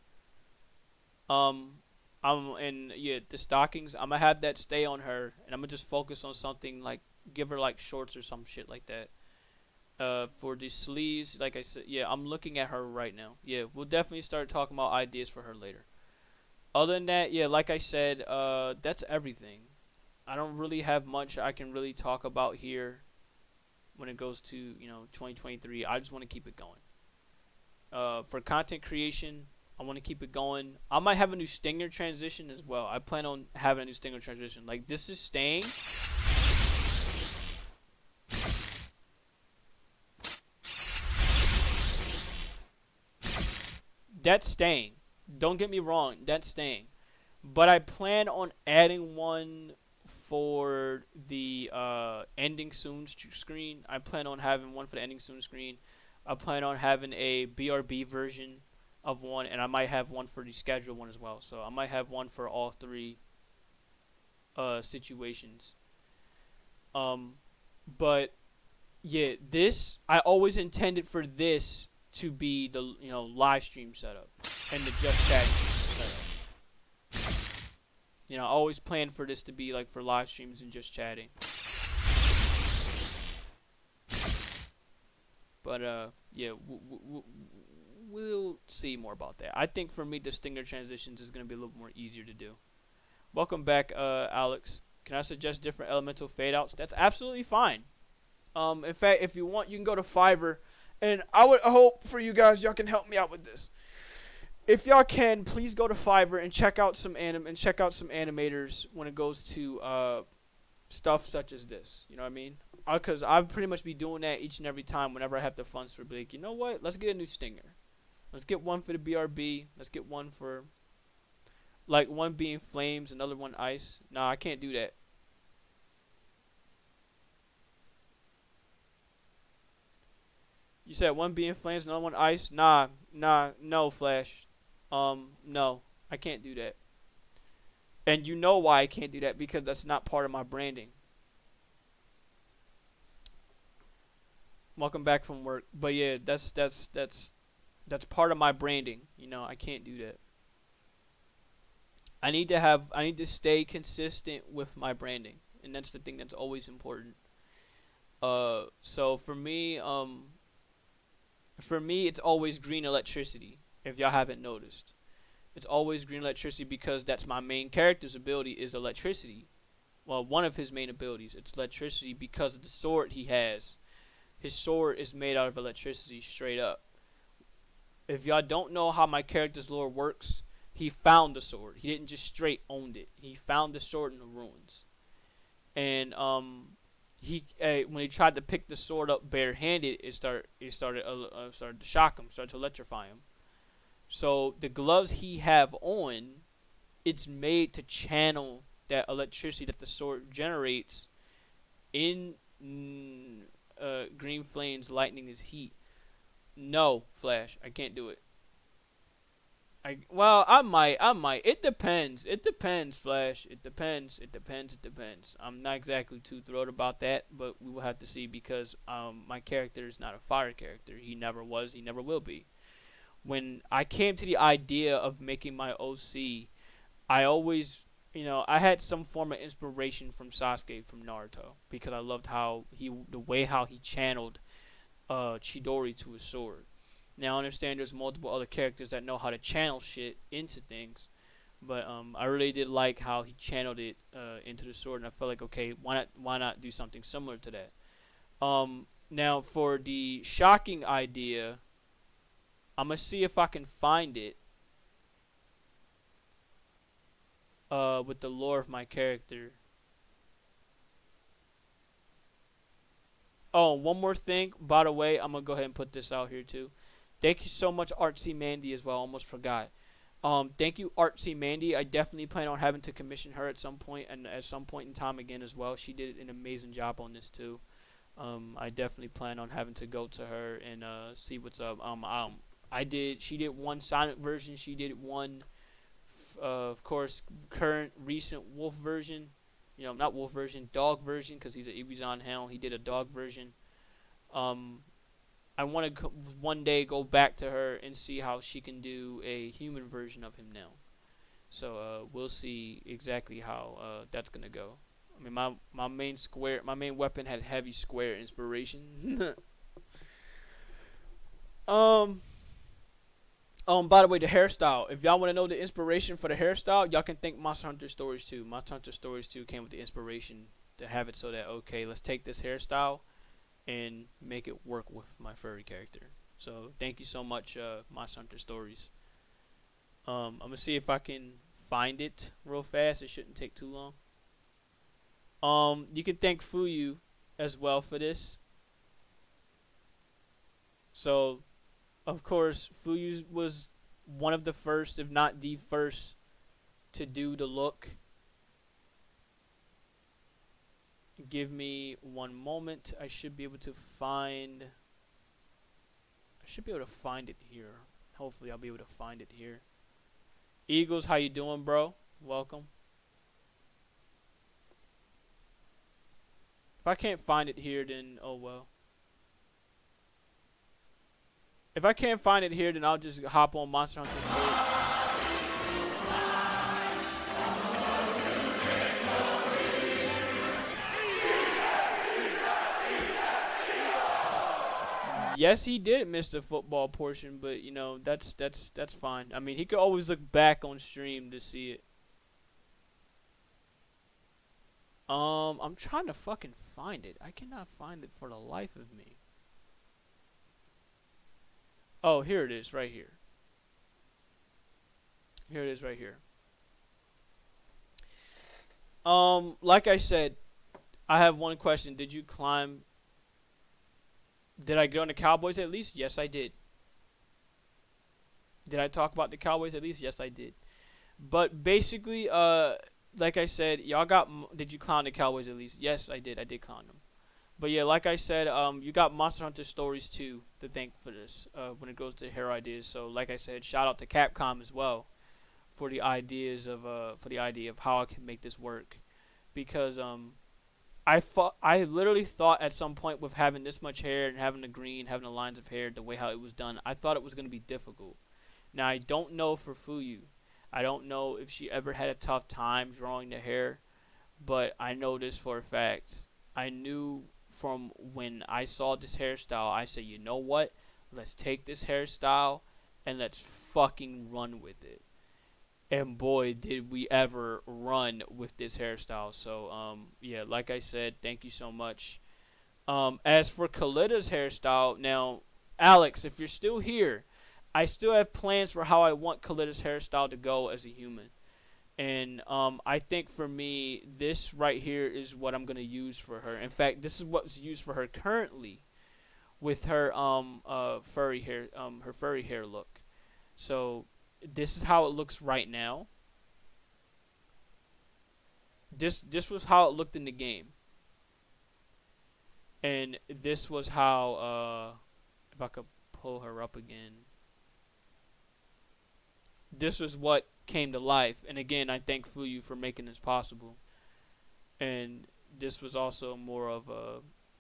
And yeah, the stockings, I'm gonna have that stay on her, and I'm gonna just focus on something like give her like shorts or some shit like that. For the sleeves, like I said, yeah, I'm looking at her right now. Yeah, we'll definitely start talking about ideas for her later. Other than that, yeah, like I said, that's everything. I don't really have much I can really talk about here when it goes to, you know, 2023. I just want to keep it going. For content creation, I want to keep it going. I might have a new Stinger transition as well. I plan on having a new Stinger transition. Like, this is staying. That's staying. Don't get me wrong. That's staying. But I plan on adding one for the ending soon screen. I plan on having one for the ending soon screen. I plan on having a BRB version of one, and I might have one for the scheduled one as well. So I might have one for all three situations. But yeah, this I always intended for this to be the live stream setup and the just chatting setup. I always planned for this to be like for live streams and just chatting. But yeah, we'll see more about that. I think for me, the Stinger transitions is gonna be a little more easier to do. Welcome back, Alex. Can I suggest different elemental fade outs? That's absolutely fine. In fact, if you want, you can go to Fiverr, and I would hope for you guys, y'all can help me out with this. If y'all can, please go to Fiverr and check out some animators when it goes to stuff such as this. You know what I mean? Because I pretty much be doing that each and every time whenever I have the funds for like, you know what? Let's get a new Stinger. Let's get one for the BRB. Let's get one for like one being flames, another one ice. Nah, I can't do that. You said one being flames, another one ice. Nah, no, Flash. No, I can't do that. And you know why I can't do that, because that's not part of my branding. Welcome back from work. But yeah, that's part of my branding. I can't do that. I need to stay consistent with my branding, and that's the thing that's always important. So for me, it's always green electricity. If y'all haven't noticed, it's always green electricity because that's my main character's ability is electricity. Well, one of his main abilities, it's electricity because of the sword he has. His sword is made out of electricity straight up. If y'all don't know how my character's lore works, he found the sword. He didn't just straight owned it. He found the sword in the ruins. And when he tried to pick the sword up barehanded, it started to shock him, started to electrify him. So the gloves he have on, it's made to channel that electricity that the sword generates in green flames, lightning is heat. No, Flash, I can't do it. I might. It depends, Flash. It depends. I'm not exactly too thrilled about that, but we will have to see because my character is not a fire character. He never was. He never will be. When I came to the idea of making my OC, I always, I had some form of inspiration from Sasuke from Naruto because I loved the way how he channeled Chidori to his sword. Now I understand there's multiple other characters that know how to channel shit into things, but I really did like how he channeled it into the sword, and I felt like, okay, why not do something similar to that? Now for the shocking idea, I'm gonna see if I can find it with the lore of my character. Oh, one more thing, by the way, I'm gonna go ahead and put this out here too. Thank you so much, Artsy Mandy, as well. Almost forgot. Thank you, Artsy Mandy. I definitely plan on having to commission her at some point, and at some point in time again as well. She did an amazing job on this too. I definitely plan on having to go to her and see what's up. She did one Sonic version. She did one, of course, current recent Wolf version. Not Wolf version, Dog version, because he's an Ibizan Hound. He did a dog version. I want to one day go back to her and see how she can do a human version of him now. So we'll see exactly how that's gonna go. I mean, my main weapon had heavy square inspiration. By the way, the hairstyle. If y'all want to know the inspiration for the hairstyle, y'all can thank Monster Hunter Stories 2. Monster Hunter Stories 2 came with the inspiration to have it so that, okay, let's take this hairstyle and make it work with my furry character. So thank you so much, Monster Hunter Stories. I'm gonna see if I can find it real fast. It shouldn't take too long. You can thank Fuyu as well for this. So, of course, Fuyu was one of the first, if not the first, to do the look. Give me one moment. I should be able to find it here. Hopefully I'll be able to find it here. Eagles, how you doing, bro? Welcome. If I can't find it here, then oh well. If I can't find it here, then I'll just hop on Monster Hunter Stories. Yes, he did miss the football portion, but you know that's fine. I mean, he could always look back on stream to see it. I'm trying to fucking find it. I cannot find it for the life of me. Oh, here it is, right here. Here it is, right here. Like I said, I have one question. Did you climb? Did I get on the Cowboys at least? Yes, I did. Did I talk about the Cowboys at least? Yes, I did. But basically, like I said, y'all got. Did you clown the Cowboys at least? Yes, I did. I did clown them. But yeah, like I said, you got Monster Hunter Stories 2 to thank for this when it goes to hair ideas. So like I said, shout out to Capcom as well for the ideas of for the idea of how I can make this work, because I literally thought at some point with having this much hair and having the green, having the lines of hair, the way how it was done, I thought it was gonna be difficult. Now I don't know for Fuyu. I don't know if she ever had a tough time drawing the hair, but I know this for a fact. I knew from when I saw this hairstyle, I said, you know what? Let's take this hairstyle and let's fucking run with it. And boy, did we ever run with this hairstyle. So, yeah, like I said, thank you so much. As for Kalida's hairstyle, now, Alex, if you're still here, I still have plans for how I want Kalida's hairstyle to go as a human. And I think for me, this right here is what I'm going to use for her. In fact, this is what's used for her currently with her furry hair look. So this is how it looks right now. This was how it looked in the game. And this was how if I could pull her up again. This was what came to life. And again, I thank Fuyu for making this possible. And this was also more of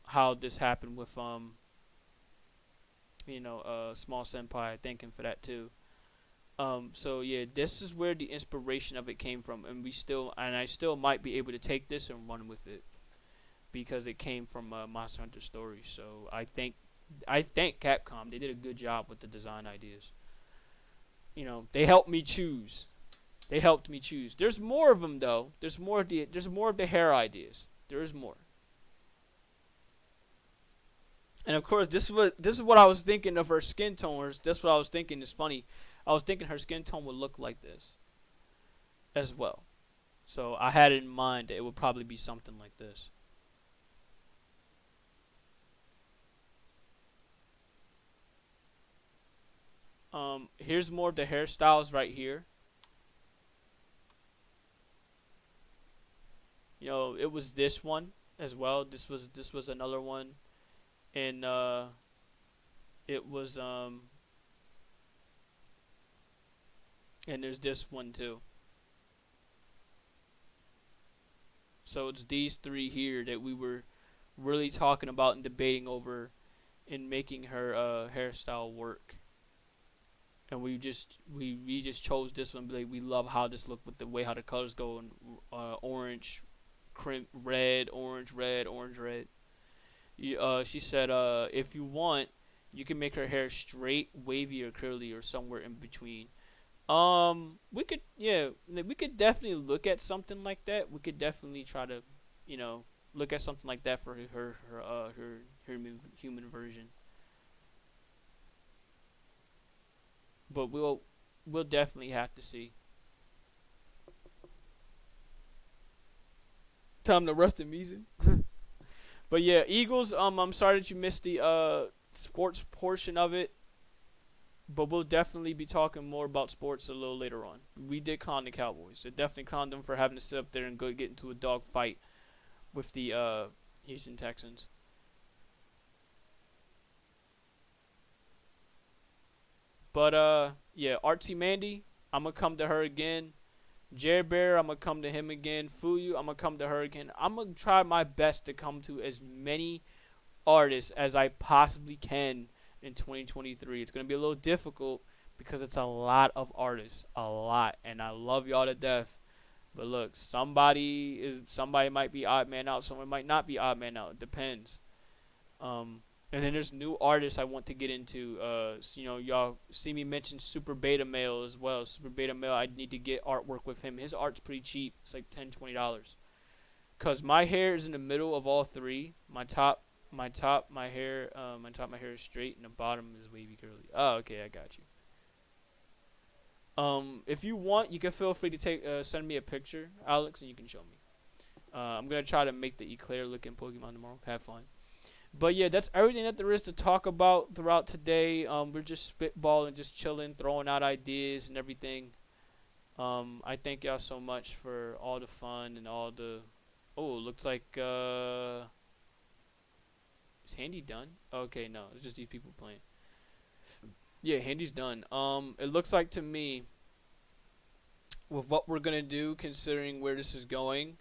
how this happened with Small Senpai. I thank him for that too. So yeah, this is where the inspiration of it came from, and I still might be able to take this and run with it because it came from Monster Hunter Stories. So I thank Capcom. They did a good job with the design ideas. You know, they helped me choose. There's more of them though. There's more of the hair ideas. There is more. And of course, this is what I was thinking of her skin tone. That's what I was thinking. It's funny. I was thinking her skin tone would look like this as well. So I had it in mind that it would probably be something like this. Here's more of the hairstyles right here. You know, it was this one as well. This was another one, and it was and there's this one too. So it's these three here that we were really talking about and debating over in making her hairstyle work. And we just chose this one. Like, we love how this look with the way how the colors go in orange, red, orange, red, orange, red. She said if you want, you can make her hair straight, wavy, or curly, or somewhere in between. We could definitely look at something like that. We could definitely try to, look at something like that for her human version. But we'll definitely have to see. Time to rest in Mizu. But yeah, Eagles, I'm sorry that you missed the sports portion of it. But we'll definitely be talking more about sports a little later on. We did con the Cowboys. So definitely con them for having to sit up there and go get into a dog fight with the Houston Texans. But yeah, Artsy Mandy, I'm gonna come to her again Jared Bear, I'm gonna come to him again. Fuyu, I'm gonna come to her again. I'm gonna try my best to come to as many artists as I possibly can in 2023. It's gonna be a little difficult because it's a lot of artists, a lot, and I love y'all to death. But look, somebody might be odd man out, someone might not be odd man out. It depends. And then there's new artists I want to get into. Y'all see me mention Super Beta Male as well. Super Beta Male, I need to get artwork with him. His art's pretty cheap. It's like $10, $20. Cause my hair is in the middle of all three. My top hair is straight, and the bottom is wavy curly. Oh, okay, I got you. If you want, you can feel free to send me a picture, Alex, and you can show me. I'm gonna try to make the Eclair looking Pokemon tomorrow. Have fun. But yeah, that's everything that there is to talk about throughout today. We're just spitballing, just chilling, throwing out ideas and everything. I thank y'all so much for all the fun and all the. Oh, looks like is Handy done? Okay, no, it's just these people playing. Yeah, Handy's done. It looks like to me, with what we're gonna do, considering where this is going,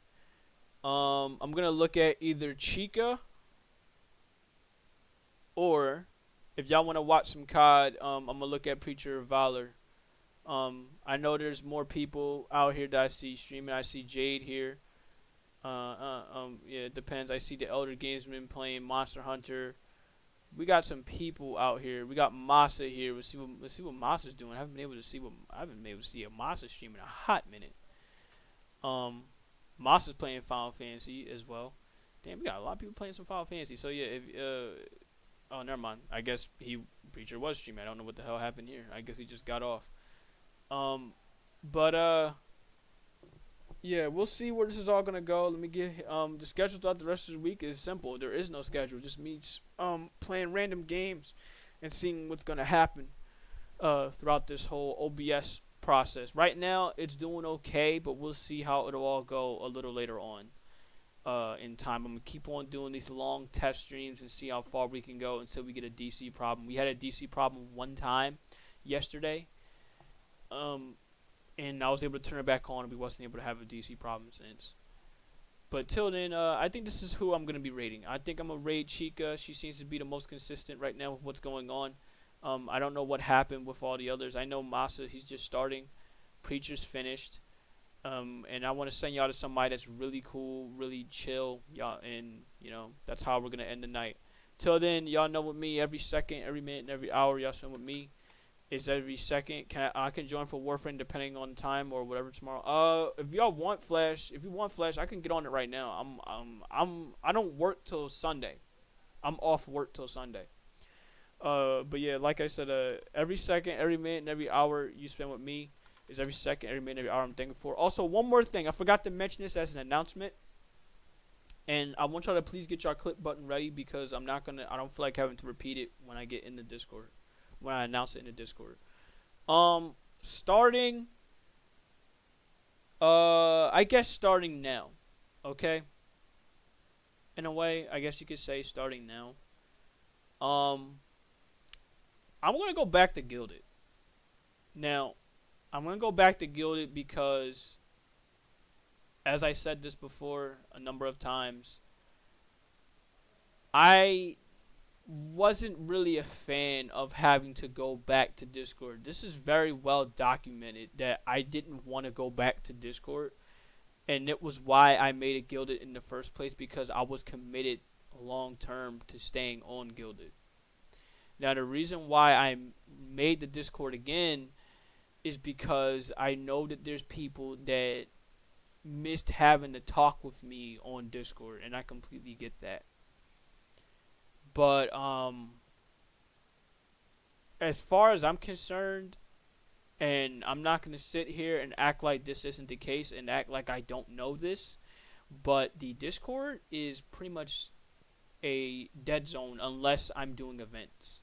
I'm gonna look at either Chica. Or, if y'all want to watch some COD, I'm going to look at Preacher of Valor. I know there's more people out here that I see streaming. I see Jade here. Yeah, it depends. I see the Elder Gamesman playing Monster Hunter. We got some people out here. We got Masa here. Let's see what Masa's doing. I haven't been able to see a Masa stream in a hot minute. Masa's playing Final Fantasy as well. Damn, we got a lot of people playing some Final Fantasy. So yeah, oh, never mind. I guess Preacher was streaming. I don't know what the hell happened here. I guess he just got off. Yeah, we'll see where this is all gonna go. Let me get the schedule throughout the rest of the week is simple. There is no schedule. Just me playing random games and seeing what's gonna happen throughout this whole OBS process. Right now, it's doing okay, but we'll see how it'll all go a little later on. In time, I'm gonna keep on doing these long test streams and see how far we can go until we get a DC problem. We had a DC problem one time yesterday, and I was able to turn it back on, and we wasn't able to have a DC problem since. But till then, I think this is who I'm gonna be rating. I think I'm gonna rate Chica. She seems to be the most consistent right now with what's going on. I don't know what happened with all the others. I know Masa, he's just starting. Preacher's finished. And I want to send y'all to somebody that's really cool, really chill, y'all, and that's how we're gonna end the night. Till then, y'all know with me, every second, every minute, and every hour y'all spend with me is every second. I can join for Warframe depending on the time or whatever tomorrow. If y'all want Flash, I can get on it right now. I don't work till Sunday. I'm off work till Sunday. But yeah, like I said, every second, every minute, and every hour you spend with me is every second, every minute, every hour I'm thankful for. Also, one more thing. I forgot to mention this as an announcement. And I want y'all to please get your clip button ready because I don't feel like having to repeat it when I get in the Discord. When I announce it in the Discord. I guess starting now. Okay? In a way, I guess you could say starting now. I'm going to go back to Gilded. Now, I'm going to go back to Gilded because, as I said this before a number of times, I wasn't really a fan of having to go back to Discord. This is very well documented that I didn't want to go back to Discord, and it was why I made it Gilded in the first place, because I was committed long term to staying on Gilded. Now, the reason why I made the Discord again is because I know that there's people that missed having to talk with me on Discord, and I completely get that. But as far as I'm concerned, and I'm not going to sit here and act like this isn't the case and act like I don't know this, but the Discord is pretty much a dead zone unless I'm doing events.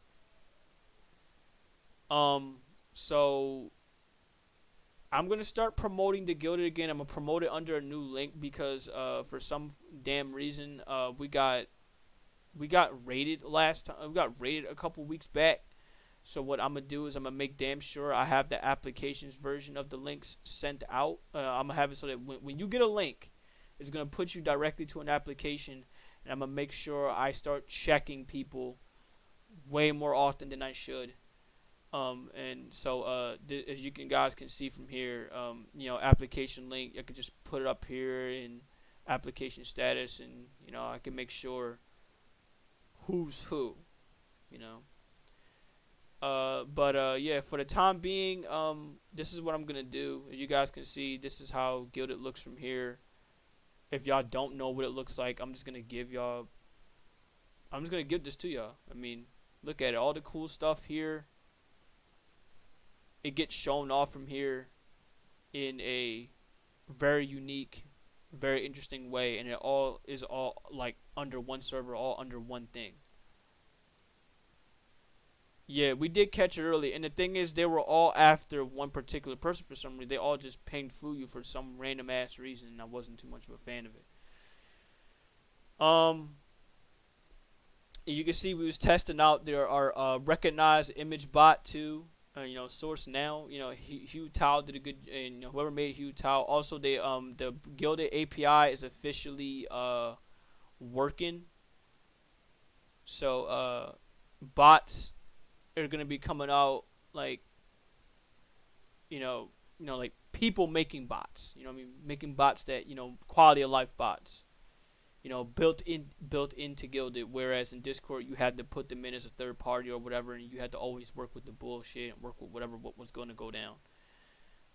So I'm going to start promoting the Gilded again. I'm going to promote it under a new link because for some damn reason we got raided last time. We got raided a couple weeks back. So what I'm going to do is I'm going to make damn sure I have the applications version of the links sent out. I'm going to have it so that when you get a link, it's going to put you directly to an application. And I'm going to make sure I start checking people way more often than I should. And so as you guys can see from here, application link, I could just put it up here in application status, and I can make sure who's who, yeah, for the time being, this is what I'm gonna do. As you guys can see, this is how Guilded looks from here. If y'all don't know what it looks like, I'm just gonna give this to y'all. I mean, look at it, all the cool stuff here. It gets shown off from here in a very unique, very interesting way, and it all is all like under one server, all under one thing. Yeah, we did catch it early, and the thing is, they were all after one particular person for some reason. They all just pinged Fuyu for some random ass reason, and I wasn't too much of a fan of it. As you can see, we was testing out there are recognized image bot too. Source now. Hugh Tao did a good, and whoever made Hugh Tao. Also, the Guilded API is officially working. So bots are gonna be coming out like like people making bots. Making bots that quality of life bots. Built into Guilded, whereas in Discord you had to put them in as a third party or whatever, and you had to always work with the bullshit and work with what was going to go down.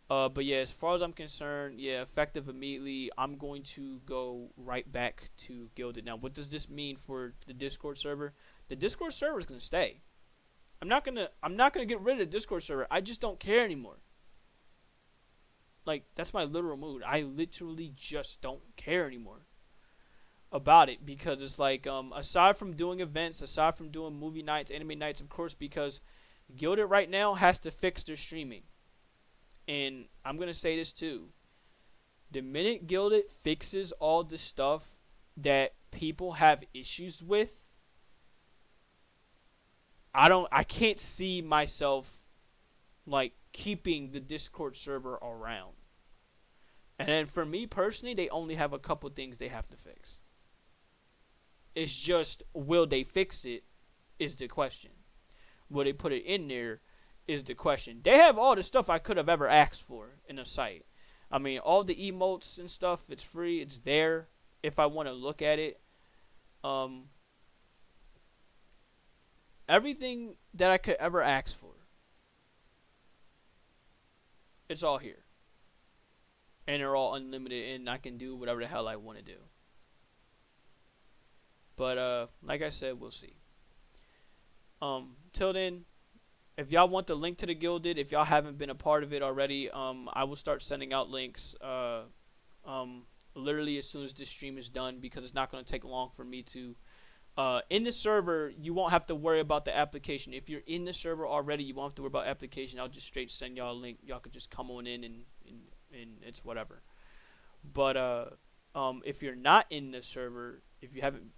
But yeah, as far as I'm concerned, yeah, effective immediately, I'm going to go right back to Guilded. Now, what does this mean for the Discord server? The Discord server is going to stay. I'm not gonna get rid of the Discord server. I just don't care anymore. Like, that's my literal mood. I literally just don't care anymore about it, because it's like, aside from doing events, aside from doing movie nights, anime nights, of course, because Guilded right now has to fix their streaming. And I'm going to say this too. The minute Guilded fixes all the stuff that people have issues with, I can't see myself like keeping the Discord server around. And then for me personally, they only have a couple things they have to fix. It's just, will they fix it is the question. Will they put it in there is the question. They have all the stuff I could have ever asked for in a site. I mean, all the emotes and stuff, it's free. It's there if I want to look at it. Everything that I could ever ask for, it's all here. And they're all unlimited, and I can do whatever the hell I want to do. But like I said, we'll see. Till then, if y'all want the link to the Guilded, if y'all haven't been a part of it already, I will start sending out links literally as soon as this stream is done, because it's not going to take long for me to in the server. You won't have to worry about the application. If you're in the server already, you won't have to worry about application. I'll just straight send y'all a link. Y'all could just come on in and it's whatever. But if you're not in the server, if you haven't,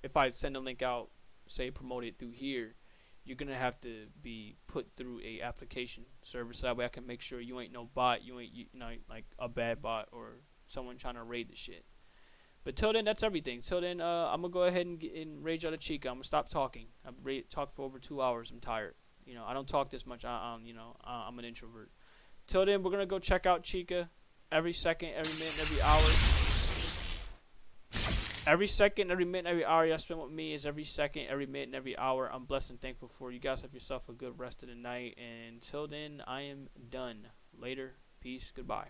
if I send a link out, say promote it through here, you're gonna have to be put through a application server, so that way I can make sure you ain't no bot, you ain't like a bad bot or someone trying to raid the shit. But till then, that's everything. Till then, I'm gonna go ahead and rage out of Chica. I'm gonna stop talking. I've talked for over 2 hours. I'm tired. I don't talk this much. I'm an introvert. Till then, we're gonna go check out Chica. Every second, every minute, every hour. Every second, every minute, every hour y'all spend with me is every second, every minute, and every hour I'm blessed and thankful for. You guys have yourself a good rest of the night. And until then, I am done. Later. Peace. Goodbye.